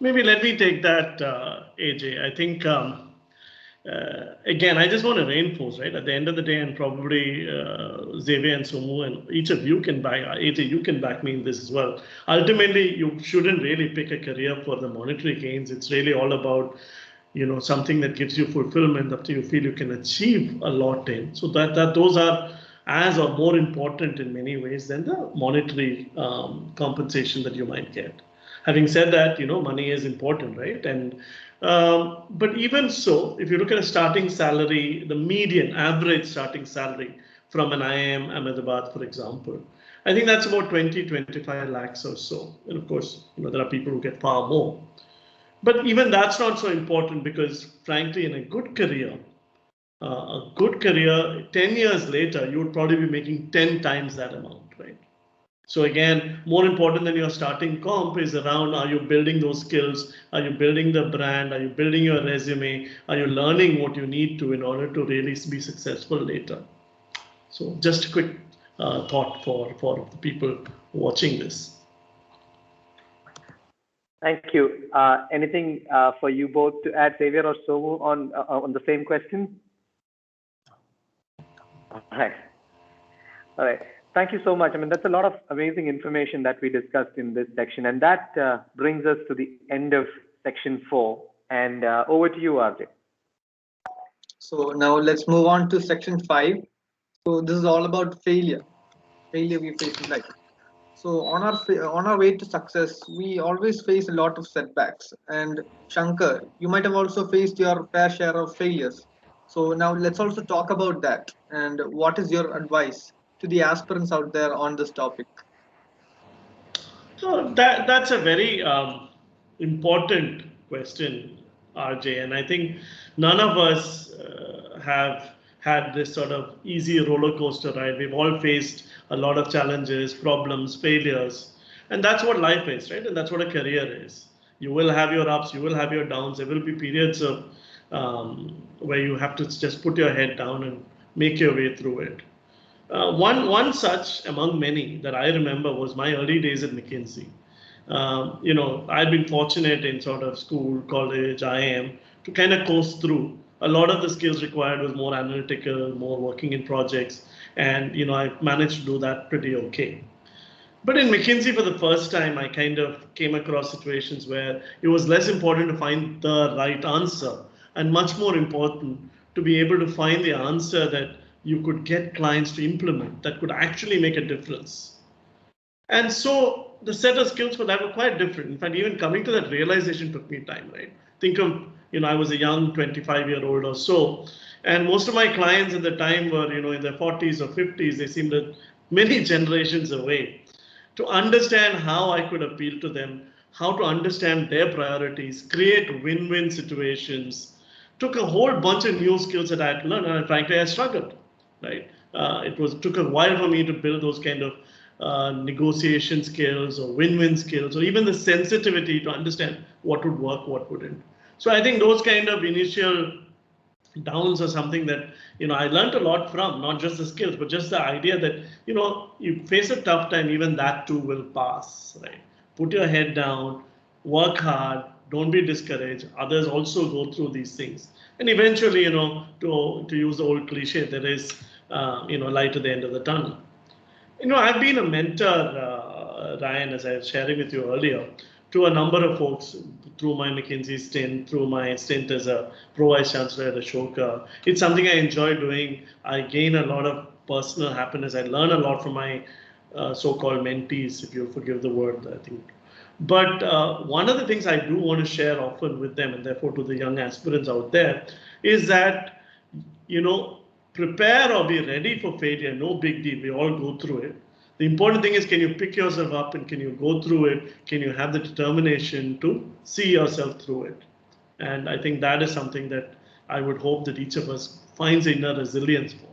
Maybe let me take that, AJ. I think, again, I just want to reinforce, right? At the end of the day, and probably Xavier and Somu and each of you can AJ, you can back me in this as well. Ultimately, you shouldn't really pick a career for the monetary gains. It's really all about, something that gives you fulfillment that you feel you can achieve a lot in. So that those are as or more important in many ways than the monetary compensation that you might get. Having said that, money is important, right? And but even so, if you look at a starting salary, the median average starting salary from an IIM Ahmedabad, for example, I think that's about 20-25 lakhs or so. And of course, there are people who get far more. But even that's not so important because, frankly, in a good career, 10 years later, you would probably be making 10 times that amount, right? So again, more important than your starting comp is around, are you building those skills? Are you building the brand? Are you building your resume? Are you learning what you need to in order to really be successful later? So just a quick thought for the people watching this. Thank you. Anything for you both to add, Xavier or Somu, on the same question? All right. Thank you so much. I mean, that's a lot of amazing information that we discussed in this section. And that brings us to the end of section 4. And over to you, RJ. So now let's move on to section 5. So this is all about failure we face in life. So on our way to success, we always face a lot of setbacks. And Shankar, you might have also faced your fair share of failures. So now let's also talk about that. And what is your advice to the aspirants out there on this topic? So that's a very important question, RJ. And I think none of us have had this sort of easy roller coaster ride. We've all faced a lot of challenges, problems, failures. And that's what life is, right? And that's what a career is. You will have your ups, you will have your downs. There will be periods of where you have to just put your head down and make your way through it. One such among many that I remember was my early days at McKinsey. I'd been fortunate in sort of school, college, IIM to kind of coast through A lot of the skills required was more analytical, more working in projects, and I managed to do that pretty okay. But in McKinsey, for the first time, I kind of came across situations where it was less important to find the right answer and much more important to be able to find the answer that you could get clients to implement that could actually make a difference. And so the set of skills for that were quite different. In fact, even coming to that realization took me time, right? Think of, I was a young 25-year-old or so, and most of my clients at the time were, in their 40s or 50s. They seemed many generations away. To understand how I could appeal to them, how to understand their priorities, create win-win situations, took a whole bunch of new skills that I had to learn, and frankly, I struggled, right? Took a while for me to build those kind of negotiation skills or win-win skills, or even the sensitivity to understand what would work, what wouldn't. So I think those kind of initial downs are something that I learned a lot from, not just the skills, but just the idea that you face a tough time, even that too will pass, right? Put your head down, work hard, don't be discouraged. Others also go through these things, and eventually, to use the old cliche, there is light at the end of the tunnel. I've been a mentor, Ryan, as I was sharing with you earlier, to a number of folks through my McKinsey stint, through my stint as a Pro Vice Chancellor at Ashoka. It's something I enjoy doing. I gain a lot of personal happiness. I learn a lot from my so-called mentees, if you forgive the word, I think. But one of the things I do want to share often with them, and therefore to the young aspirants out there, is that, prepare or be ready for failure. No big deal. We all go through it. The important thing is, can you pick yourself up and can you go through it? Can you have the determination to see yourself through it? And I think that is something that I would hope that each of us finds inner resilience for.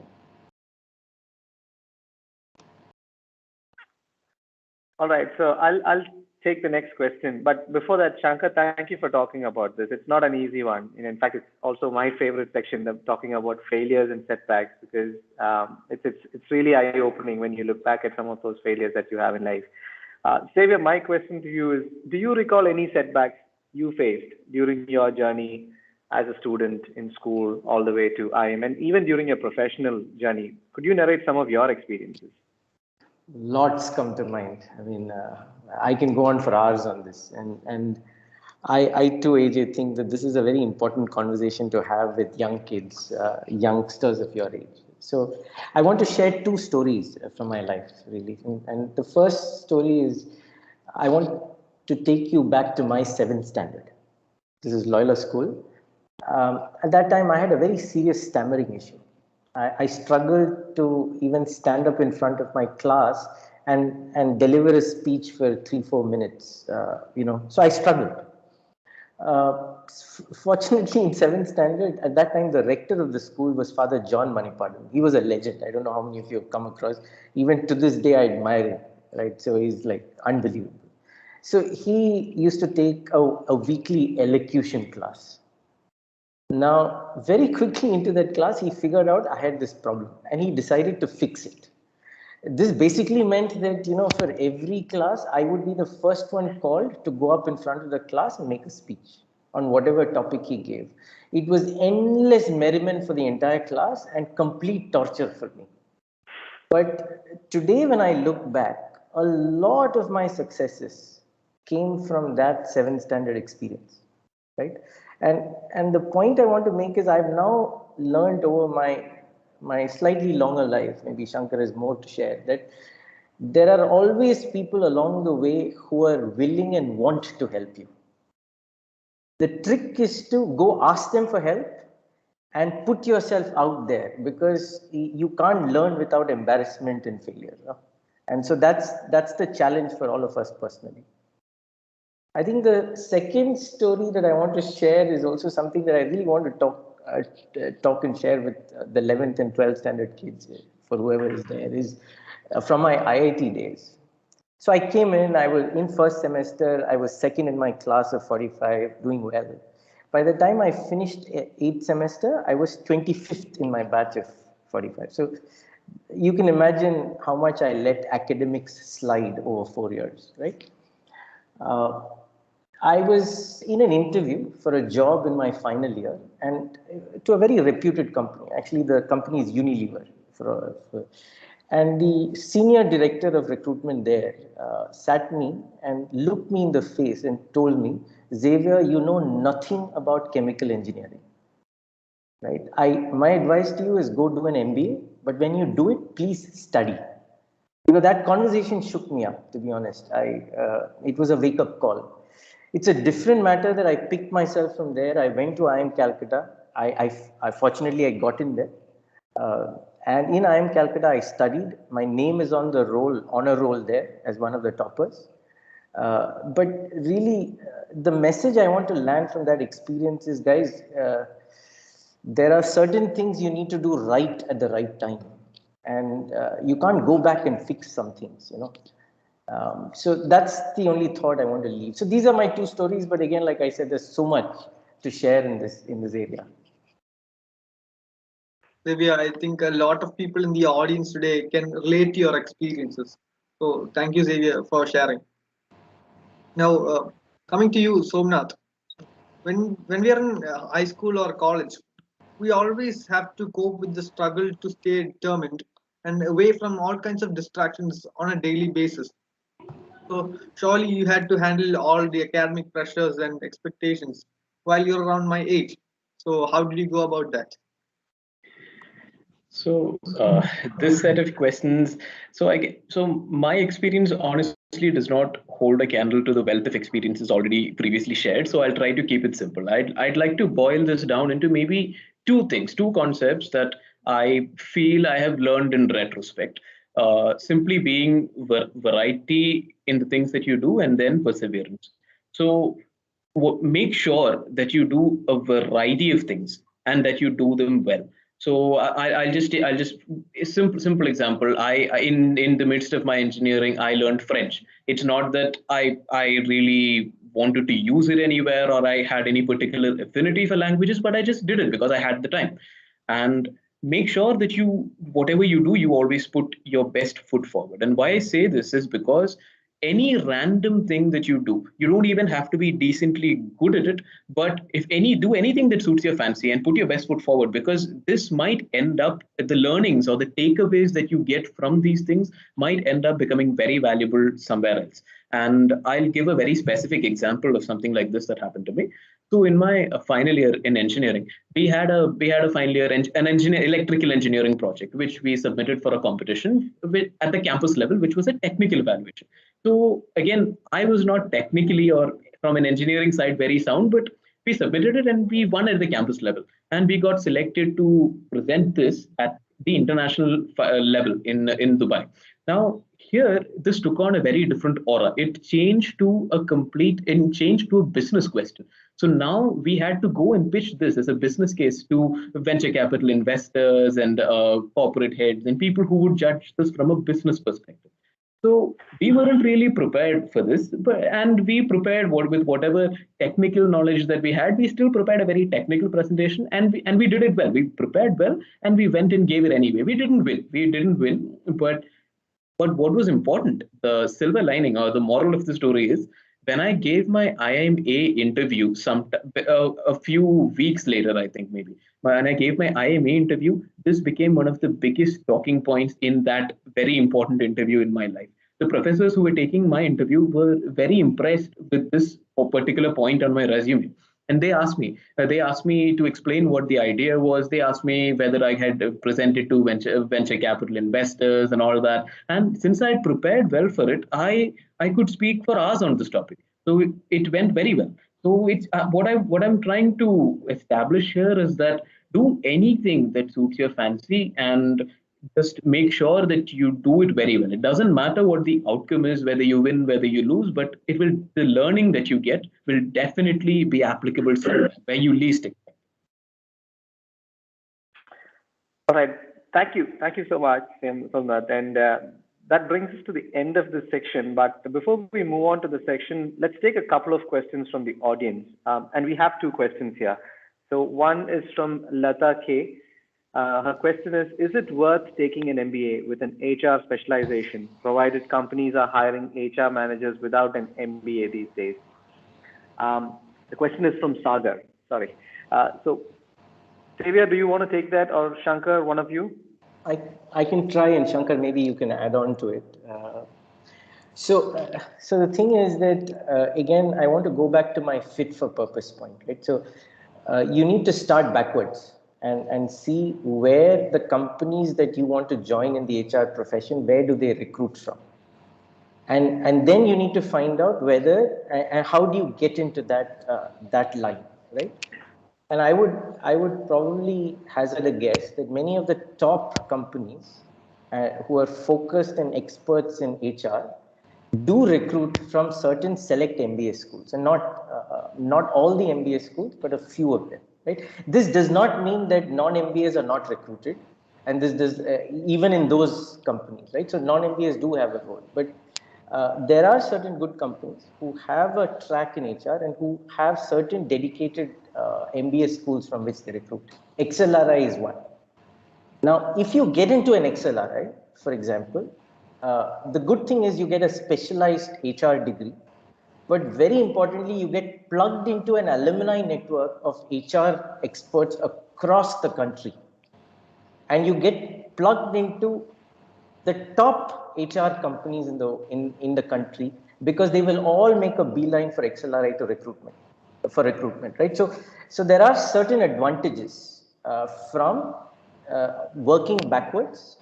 All right, so I'll take the next question. But before that, Shankar, thank you for talking about this. It's not an easy one. And in fact, it's also my favorite section of talking about failures and setbacks, because it's really eye-opening when you look back at some of those failures that you have in life. Xavier, my question to you is: do you recall any setbacks you faced during your journey as a student in school all the way to IIM, and even during your professional journey? Could you narrate some of your experiences? Lots come to mind. I mean, I can go on for hours on this, and I too, AJ, think that this is a very important conversation to have with young kids, youngsters of your age. So, I want to share two stories from my life, really. And the first story is, I want to take you back to my seventh standard. This is Loyola School. At that time, I had a very serious stammering issue. I struggled to even stand up in front of my class and deliver a speech for 3-4 minutes. So I struggled. Fortunately, in seventh standard, at that time, the rector of the school was Father John Manipadan. He was a legend. I don't know how many of you have come across. Even to this day, I admire him. Right? So he's like unbelievable. So he used to take a weekly elocution class. Now, very quickly into that class, he figured out I had this problem and he decided to fix it. This basically meant that, for every class, I would be the first one called to go up in front of the class and make a speech on whatever topic he gave. It was endless merriment for the entire class and complete torture for me. But today, when I look back, a lot of my successes came from that seventh standard experience, right? And the point I want to make is I've now learned over my slightly longer life, maybe Shankar has more to share, that there are always people along the way who are willing and want to help you. The trick is to go ask them for help and put yourself out there, because you can't learn without embarrassment and failure. And so that's the challenge for all of us personally. I think the second story that I want to share is also something that I really want to talk and share with the 11th and 12th standard kids, for whoever is there, is from my IIT days. So I came in, I was in first semester, I was second in my class of 45, doing well. By the time I finished eighth semester, I was 25th in my batch of 45. So you can imagine how much I let academics slide over 4 years, right? I was in an interview for a job in my final year and to a very reputed company. Actually, the company is Unilever. And the senior director of recruitment there sat me and looked me in the face and told me, Xavier, you know nothing about chemical engineering. Right? My advice to you is go do an MBA, but when you do it, please study. That conversation shook me up, to be honest. It was a wake up call. It's a different matter that I picked myself from there. I went to IIM Calcutta. Fortunately, I got in there. And in IIM Calcutta, I studied. My name is on the honor roll there as one of the toppers. But really, the message I want to land from that experience is, guys, there are certain things you need to do right at the right time. And you can't go back and fix some things. So that's the only thought I want to leave. So these are my two stories, but again, like I said, there's so much to share in this area. Divya, I think a lot of people in the audience today can relate to your experiences. So thank you, Xavier, for sharing. Now, coming to you, Somnath. When we are in high school or college, we always have to cope with the struggle to stay determined and away from all kinds of distractions on a daily basis. So surely you had to handle all the academic pressures and expectations while you're around my age. So how did you go about that? So this set of questions. So my experience honestly does not hold a candle to the wealth of experiences already previously shared. So I'll try to keep it simple. I'd like to boil this down into maybe two things, two concepts that I feel I have learned in retrospect. Simply being variety in the things that you do, and then perseverance. So make sure that you do a variety of things and that you do them well. So I'll just a simple example. In the midst of my engineering, I learned French. It's not that I really wanted to use it anywhere or I had any particular affinity for languages, but I just did it because I had the time. And make sure that you, whatever you do, you always put your best foot forward. And why I say this is because any random thing that you do, you don't even have to be decently good at it, but if any do anything that suits your fancy and put your best foot forward, because this might end up, the learnings or the takeaways that you get from these things might end up becoming very valuable somewhere else. And I'll give a very specific example of something like this that happened to me. So in my final year in engineering, we had a final year an electrical engineering project which we submitted for a competition at the campus level, which was a technical evaluation. So again, I was not technically or from an engineering side very sound, but we submitted it and we won at the campus level. And we got selected to present this at the international level in Dubai. Now, here, this took on a very different aura. It changed to a business question. So now we had to go and pitch this as a business case to venture capital investors and corporate heads and people who would judge this from a business perspective. So we weren't really prepared for this, and we prepared with whatever technical knowledge that we had. We still prepared a very technical presentation, and we did it well. We prepared well, and we went and gave it anyway. We didn't win, but what was important, the silver lining or the moral of the story is when I gave my IMA interview a few weeks later, I think maybe, when I gave my IMA interview, this became one of the biggest talking points in that very important interview in my life. The professors who were taking my interview were very impressed with this particular point on my resume. And they asked me to explain what the idea was. They asked me whether I had presented to venture capital investors and all that. And since I had prepared well for it, I could speak for hours on this topic. So it went very well. So it's what I'm trying to establish here is that do anything that suits your fancy and just make sure that you do it very well. It doesn't matter what the outcome is, whether you win, whether you lose, but the learning that you get will definitely be applicable somewhere where you least expect. All right. Thank you. Thank you so much, Somnath. And that brings us to the end of this section. But before we move on to the section, let's take a couple of questions from the audience. And we have two questions here. So one is from Lata K. Her question is it worth taking an MBA with an HR specialization, provided companies are hiring HR managers without an MBA these days? The question is from Sagar. Sorry. So, Xavier, do you want to take that, or Shankar, one of you? I can try, and Shankar, maybe you can add on to it. So the thing is that again, I want to go back to my fit for purpose point, right? So you need to start backwards and see where the companies that you want to join in the HR profession, where do they recruit from, and then you need to find out whether and how do you get into that line, right? And I would probably hazard a guess that many of the top companies who are focused and experts in HR do recruit from certain select MBA schools, and not all the MBA schools, but a few of them. Right. This does not mean that non-MBAs are not recruited, and this does even in those companies. Right. So non-MBAs do have a role, but there are certain good companies who have a track in HR and who have certain dedicated MBA schools from which they recruit. XLRI is one. Now, if you get into an XLRI, for example, the good thing is you get a specialized HR degree, but very importantly, you get plugged into an alumni network of HR experts across the country. And you get plugged into the top HR companies in the country, because they will all make a beeline for XLRI to recruitment, right? So there are certain advantages from working backwards,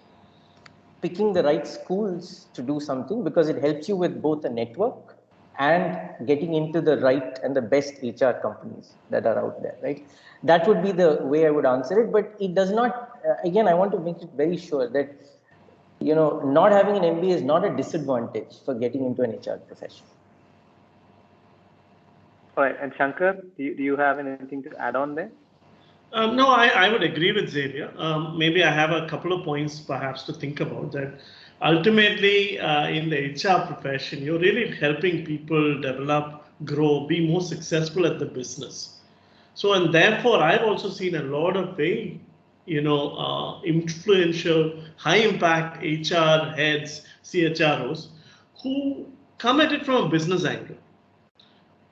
picking the right schools to do something, because it helps you with both a network and getting into the right and the best HR companies that are out there, right? That would be the way I would answer it, but it does not, again, I want to make it very sure that, not having an MBA is not a disadvantage for getting into an HR profession. All right. And Shankar, do you have anything to add on there? No, I would agree with Xavier. Maybe I have a couple of points perhaps to think about that. Ultimately, in the HR profession, you're really helping people develop, grow, be more successful at the business. So, and therefore, I've also seen a lot of very, influential, high impact HR heads, CHROs, who come at it from a business angle.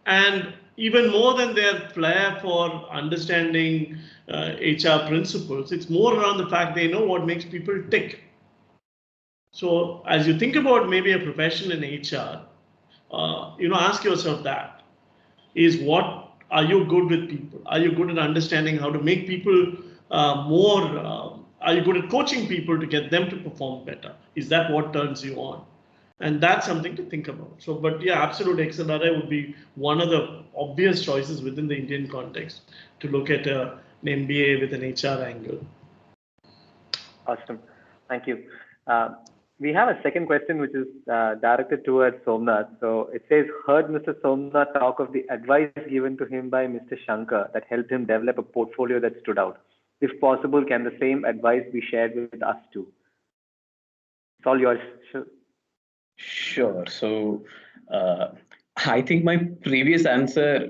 And even more than their flair for understanding HR principles, it's more around the fact they know what makes people tick. So as you think about maybe a profession in HR, ask yourself that is, what are you good with people? Are you good at understanding how to make people are you good at coaching people to get them to perform better? Is that what turns you on? And that's something to think about. So, but yeah, absolutely, XLRI would be one of the obvious choices within the Indian context to look at an MBA with an HR angle. Awesome. Thank you. We have a second question, which is directed towards Somnath. So it says, heard Mr. Somnath talk of the advice given to him by Mr. Shankar that helped him develop a portfolio that stood out. If possible, can the same advice be shared with us too? It's all yours. Sure. So I think my previous answer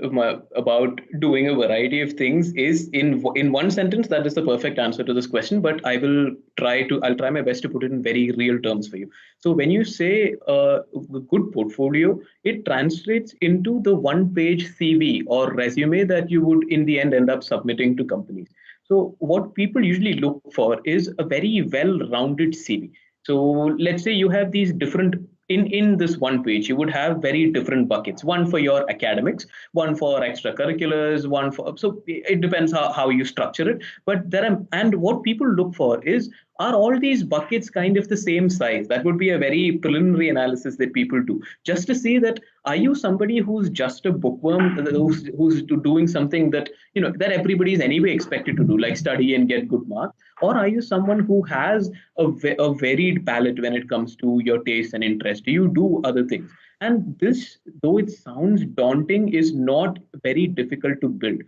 about doing a variety of things is in one sentence. That is the perfect answer to this question. But I'll try my best to put it in very real terms for you. So when you say a good portfolio, it translates into the one-page CV or resume that you would in the end up submitting to companies. So what people usually look for is a very well-rounded CV. So let's say you have these different in this one page, you would have very different buckets, one for your academics, one for extracurriculars, one for, so it depends how you structure it. But and what people look for is, are all these buckets kind of the same size? That would be a very preliminary analysis that people do, just to see that, are you somebody who's just a bookworm, who's doing something that, that everybody is anyway expected to do, like study and get good marks? Or are you someone who has a varied palette when it comes to your taste and interest? Do you do other things? And this, though it sounds daunting, is not very difficult to build.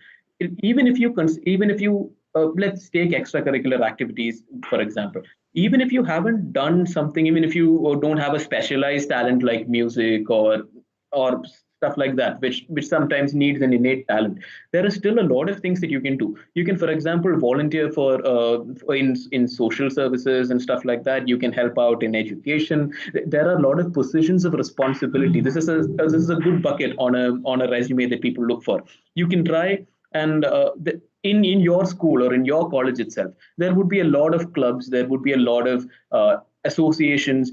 Even if you let's take extracurricular activities, for example. Even if you haven't done something, even if you don't have a specialized talent like music or stuff like that, which sometimes needs an innate talent. There are still a lot of things that you can do. You can, for example, volunteer in social services and stuff like that. You can help out in education. There are a lot of positions of responsibility. This is a good bucket on a resume that people look for. You can try and in your school or in your college itself, there would be a lot of clubs. There would be a lot of associations.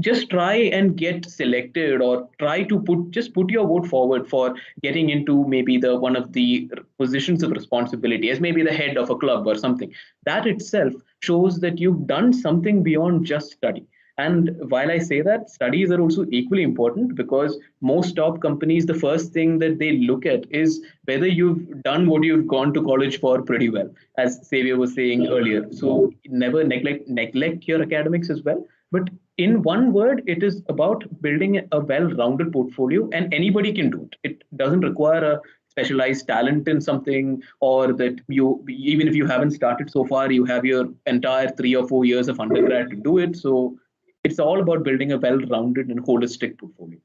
Just try and get selected, or try to put your vote forward for getting into maybe the one of the positions of responsibility as maybe the head of a club or something. That itself shows that you've done something beyond just study. And while I say that, studies are also equally important, because most top companies, the first thing that they look at is whether you've done what you've gone to college for pretty well, as Xavier was saying earlier. So never neglect your academics as well. But in one word, it is about building a well-rounded portfolio, and anybody can do it. It doesn't require a specialized talent in something, or that you, even if you haven't started so far, you have your entire 3 or 4 years of undergrad to do it. So it's all about building a well-rounded and holistic portfolio.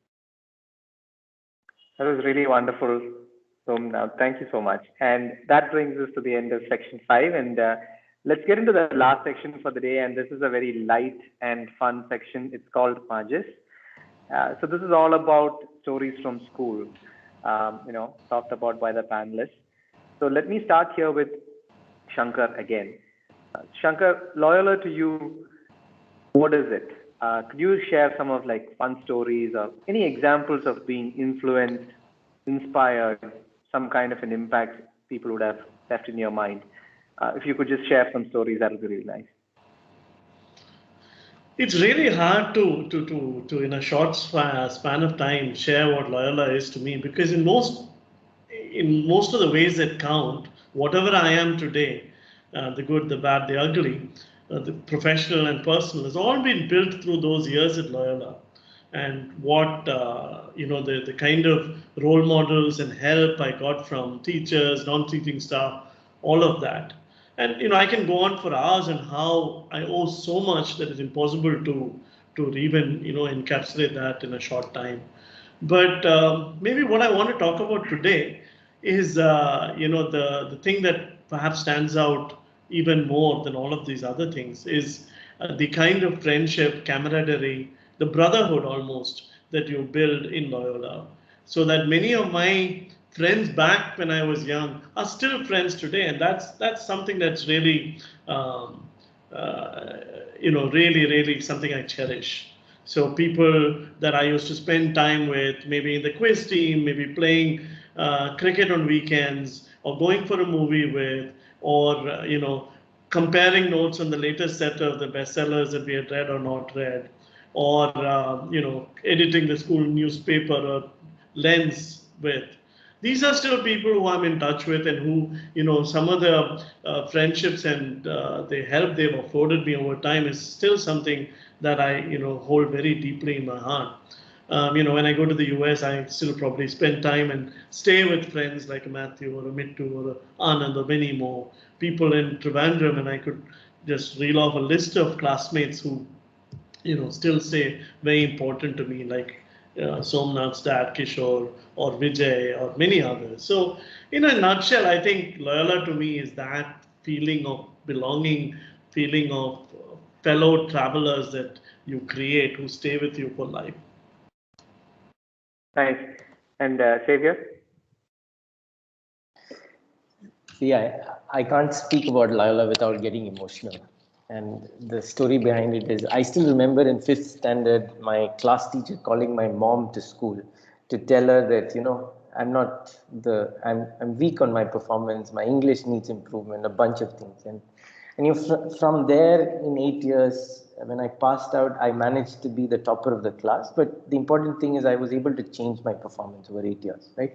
That was really wonderful. So now, thank you so much. And that brings us to the end of section 5. And let's get into the last section for the day. And this is a very light and fun section. It's called Majis. So this is all about stories from school, talked about by the panelists. So let me start here with Shankar again. Shankar, Loyola to you, what is it? Could you share some of like fun stories or any examples of being influenced, inspired, some kind of an impact people would have left in your mind? If you could just share some stories, that would be really nice. It's really hard to in a short span of time share what Loyola is to me, because in most of the ways that count, whatever I am today, the good, the bad, the ugly, the professional and personal, has all been built through those years at Loyola. And what the kind of role models and help I got from teachers, non-teaching staff, all of that. And I can go on for hours on how I owe so much that it's impossible to even encapsulate that in a short time. But maybe what I want to talk about today is the thing that perhaps stands out even more than all of these other things is the kind of friendship, camaraderie, the brotherhood almost that you build in Loyola. So that many of my friends back when I was young are still friends today, and that's something that's really really something I cherish. So people that I used to spend time with, maybe in the quiz team, maybe playing cricket on weekends, or going for a movie with, or comparing notes on the latest set of the bestsellers that we had read or not read, or editing the school newspaper or lens with. These are still people who I'm in touch with, and who, some of the friendships and the help they've afforded me over time is still something that I, hold very deeply in my heart. When I go to the US, I still probably spend time and stay with friends like a Matthew or a Mittu or a Anand or many more people in Trivandrum, and I could just reel off a list of classmates who, still stay very important to me, like Somnath's dad, Kishore, or Vijay, or many others. So, in a nutshell, I think Loyola to me is that feeling of belonging, feeling of fellow travelers that you create who stay with you for life. Nice. And Xavier? See, I can't speak about Loyola without getting emotional. And the story behind it is, I still remember in 5th standard, my class teacher calling my mom to school to tell her that, I'm weak on my performance, my English needs improvement, a bunch of things. And from there, in 8 years, when I passed out, I managed to be the topper of the class. But the important thing is I was able to change my performance over 8 years, right?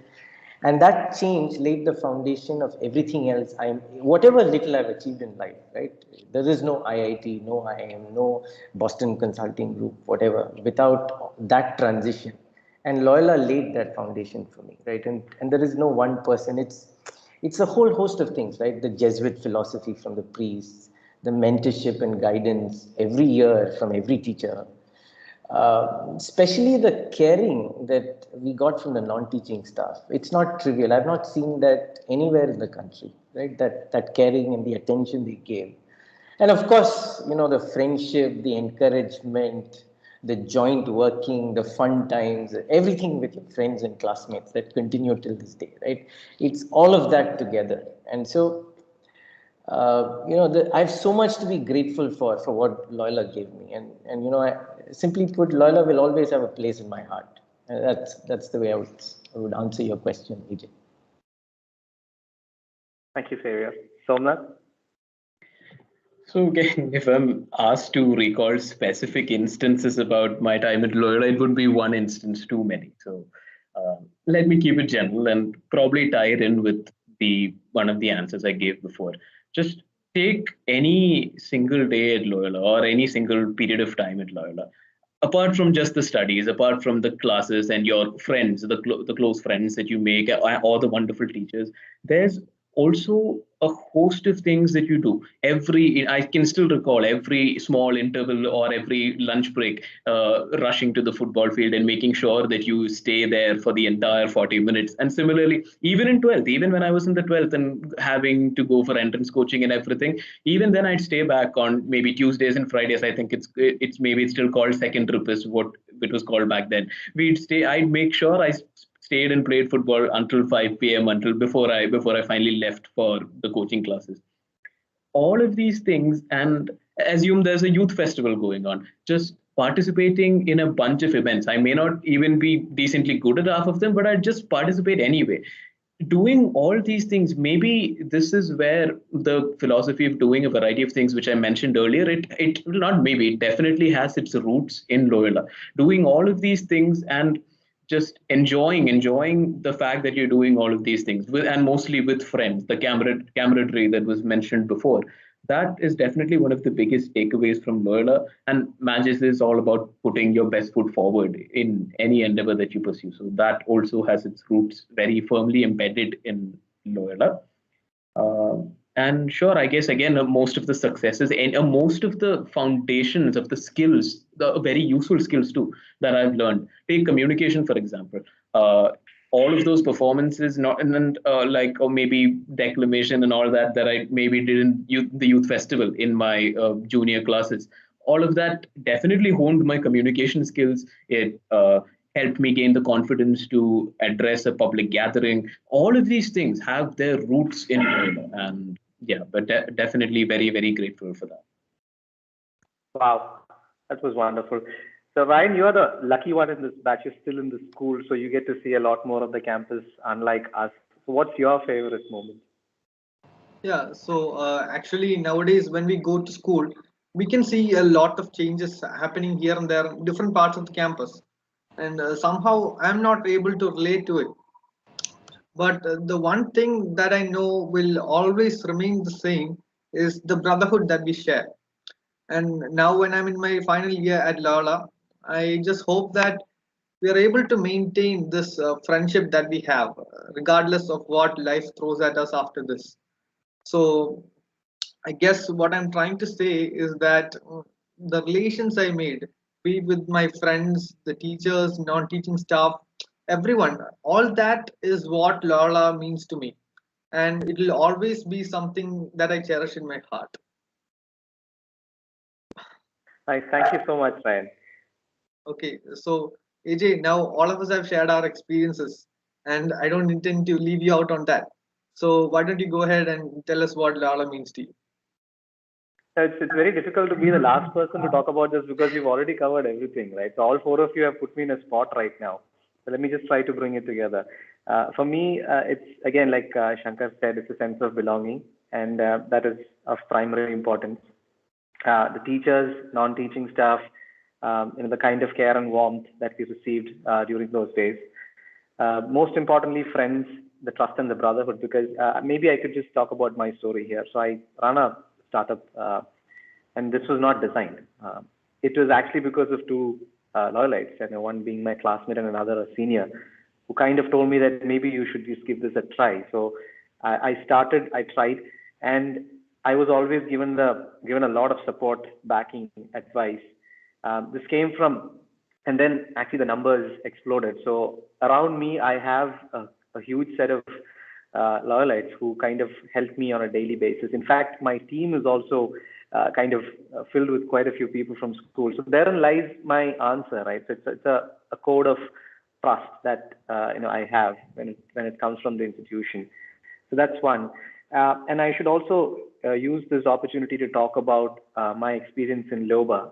And that change laid the foundation of everything else. Whatever little I've achieved in life, right? There is no IIT, no IIM, no Boston Consulting Group, whatever, without that transition. And Loyola laid that foundation for me, right? And there is no one person. It's a whole host of things, right? The Jesuit philosophy from the priests, the mentorship and guidance every year from every teacher, especially the caring that we got from the non-teaching staff. It's not trivial. I've not seen that anywhere in the country, right? That caring and the attention they gave. And of course, the friendship, the encouragement, the joint working, the fun times, everything with your friends and classmates that continue till this day, right? It's all of that together. And so, I have so much to be grateful for what Loyola gave me. Simply put, Loyola will always have a place in my heart. And that's the way I would answer your question, AJ. Thank you, Xavier. Somnath? So again, if I'm asked to recall specific instances about my time at Loyola, it would be one instance too many. So let me keep it general and probably tie it in with the one of the answers I gave before. Just take any single day at Loyola or any single period of time at Loyola. Apart from just the studies, apart from the classes and your friends, the close friends that you make, or the wonderful teachers, there's also a host of things that you do. I can still recall every small interval or every lunch break, rushing to the football field and making sure that you stay there for the entire 40 minutes. And similarly, even in 12th, even when I was in the 12th and having to go for entrance coaching and everything, even then I'd stay back on maybe Tuesdays and Fridays. I think it's still called second trip is what it was called back then. I'd make sure I stayed and played football until 5 p.m. until before I finally left for the coaching classes. All of these things, and assume there's a youth festival going on, just participating in a bunch of events. I may not even be decently good at half of them, but I just participate anyway. Doing all these things, maybe this is where the philosophy of doing a variety of things, which I mentioned earlier, it will not maybe, it definitely has its roots in Loyola. Doing all of these things and just enjoying the fact that you're doing all of these things with, and mostly with friends, the camaraderie that was mentioned before. That is definitely one of the biggest takeaways from Loyola. And Magis is all about putting your best foot forward in any endeavor that you pursue. So that also has its roots very firmly embedded in Loyola. And sure, I guess again, most of the successes and most of the foundations of the skills, the very useful skills too, that I've learned. Take communication, for example. All of those performances, not and like or maybe declamation and all that I maybe did in the youth festival in my junior classes. All of that definitely honed my communication skills. It helped me gain the confidence to address a public gathering. All of these things have their roots in Loyola, and yeah, but definitely very, very grateful for that. Wow, that was wonderful. So, Ryan, you're the lucky one in this batch. You're still in the school, so you get to see a lot more of the campus, unlike us. So, what's your favorite moment? Yeah, so actually nowadays when we go to school, we can see a lot of changes happening here and there, in different parts of the campus, and somehow I'm not able to relate to it. But the one thing that I know will always remain the same is the brotherhood that we share. And now, when I'm in my final year at Loyola, I just hope that we are able to maintain this friendship that we have, regardless of what life throws at us after this. So, I guess what I'm trying to say is that the relations I made, be it with my friends, the teachers, non teaching staff, everyone, all that is what Loyola means to me. And it will always be something that I cherish in my heart. Nice. Thank you so much, Ryan. Okay, so AJ, now all of us have shared our experiences, and I don't intend to leave you out on that. So why don't you go ahead and tell us what Loyola means to you? It's very difficult to be the last person to talk about this because we've already covered everything, right? So all four of you have put me in a spot right now. So let me just try to bring it together. For me, it's again like Shankar said, it's a sense of belonging, and that is of primary importance. The teachers, non-teaching staff, the kind of care and warmth that we received during those days. Most importantly, friends, the trust and the brotherhood. Because maybe I could just talk about my story here. So I run a startup, and this was not designed. It was actually because of two Loyalites, and one being my classmate and another a senior, who kind of told me that maybe you should just give this a try. So I started, I tried, and I was always given a lot of support, backing, advice. This came from And then actually the numbers exploded. So around me, I have a huge set of Loyalites who kind of help me on a daily basis. In fact, my team is also kind of filled with quite a few people from school. So therein lies my answer, right? So it's a code of trust that I have when it comes from the institution. So that's one. And I should also use this opportunity to talk about my experience in LOBA.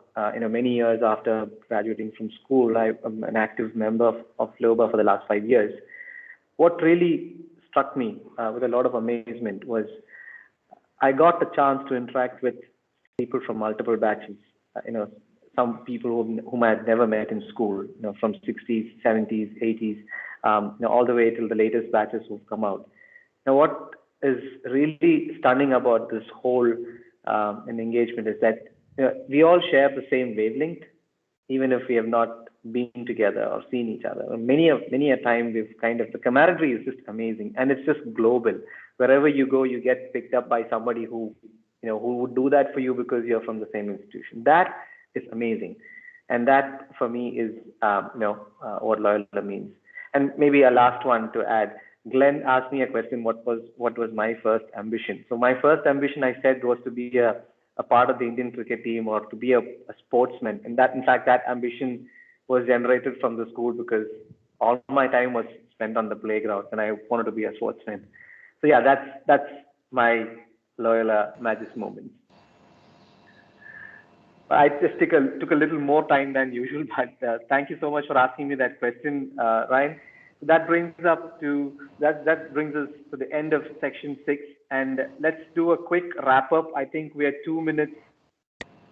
Many years after graduating from school, I'm an active member of LOBA for the last 5 years. What really struck me with a lot of amazement was I got the chance to interact with people from multiple batches. Some people whom I had never met in school. From 60s, 70s, 80s, all the way till the latest batches who've come out. Now, what is really stunning about this whole an engagement is that we all share the same wavelength, even if we have not been together or seen each other. Many a time we've kind of, the camaraderie is just amazing, and it's just global. Wherever you go, you get picked up by somebody who would do that for you because you're from the same institution. That is amazing, and that for me is what Loyola means. And maybe a last one to add. Glenn asked me a question. What was my first ambition? So my first ambition, I said, was to be a part of the Indian cricket team or to be a sportsman. And that, in fact, that ambition was generated from the school because all my time was spent on the playground, and I wanted to be a sportsman. So yeah, that's my Loyola Magis moment. I just took a little more time than usual, but thank you so much for asking me that question, Ryan. That brings us to the end of section 6, and let's do a quick wrap up. I think we are 2 minutes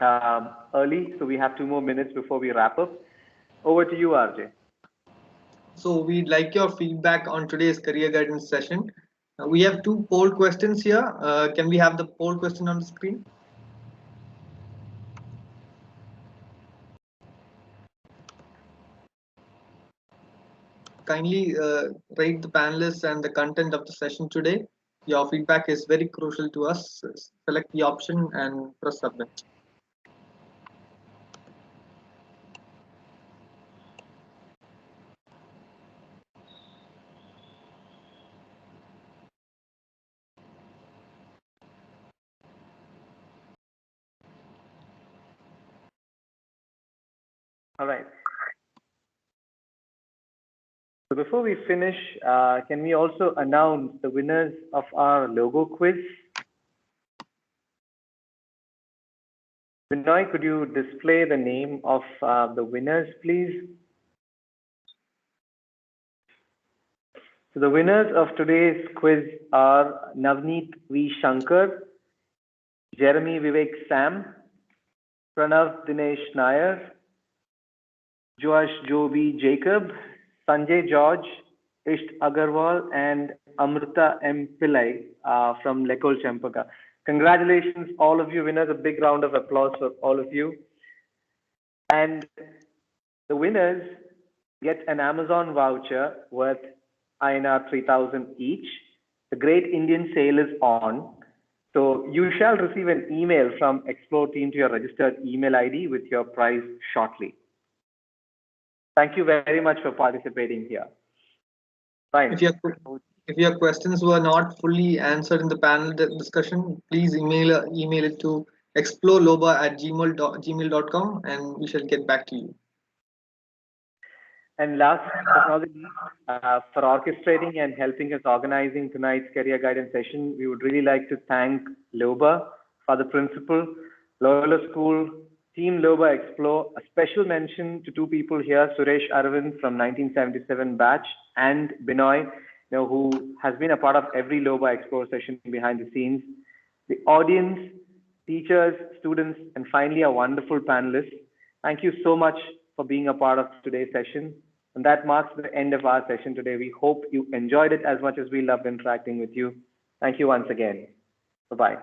early, so we have 2 more minutes before we wrap up. Over to you, RJ. So we'd like your feedback on today's career guidance session. We have 2 poll questions here. Can we have the poll question on the screen? Kindly rate the panelists and the content of the session today. Your feedback is very crucial to us. Select the option and press submit. All right. So before we finish, can we also announce the winners of our logo quiz? Binoy, could you display the name of the winners, please? So the winners of today's quiz are Navneet V. Shankar, Jeremy Vivek Sam, Pranav Dinesh Nair, Josh Joby Jacob, Sanjay George, Isht Agarwal, and Amrita M. Pillai from Lekol Champaka. Congratulations, all of you winners. A big round of applause for all of you. And the winners get an Amazon voucher worth INR 3,000 each. The Great Indian Sale is on. So you shall receive an email from Explore team to your registered email ID with your prize shortly. Thank you very much for participating here. Fine. If your questions were not fully answered in the panel discussion, please email it to explorloba@gmail.com and we shall get back to you. And last but not least, for orchestrating and helping us organizing tonight's career guidance session, we would really like to thank LOBA, Father Principal, Loyola School, Team LOBA Explore. A special mention to 2 people here, Suresh Arvind from 1977 batch and Binoy, who has been a part of every LOBA Explore session behind the scenes. The audience, teachers, students, and finally our wonderful panelists. Thank you so much for being a part of today's session. And that marks the end of our session today. We hope you enjoyed it as much as we loved interacting with you. Thank you once again. Bye-bye.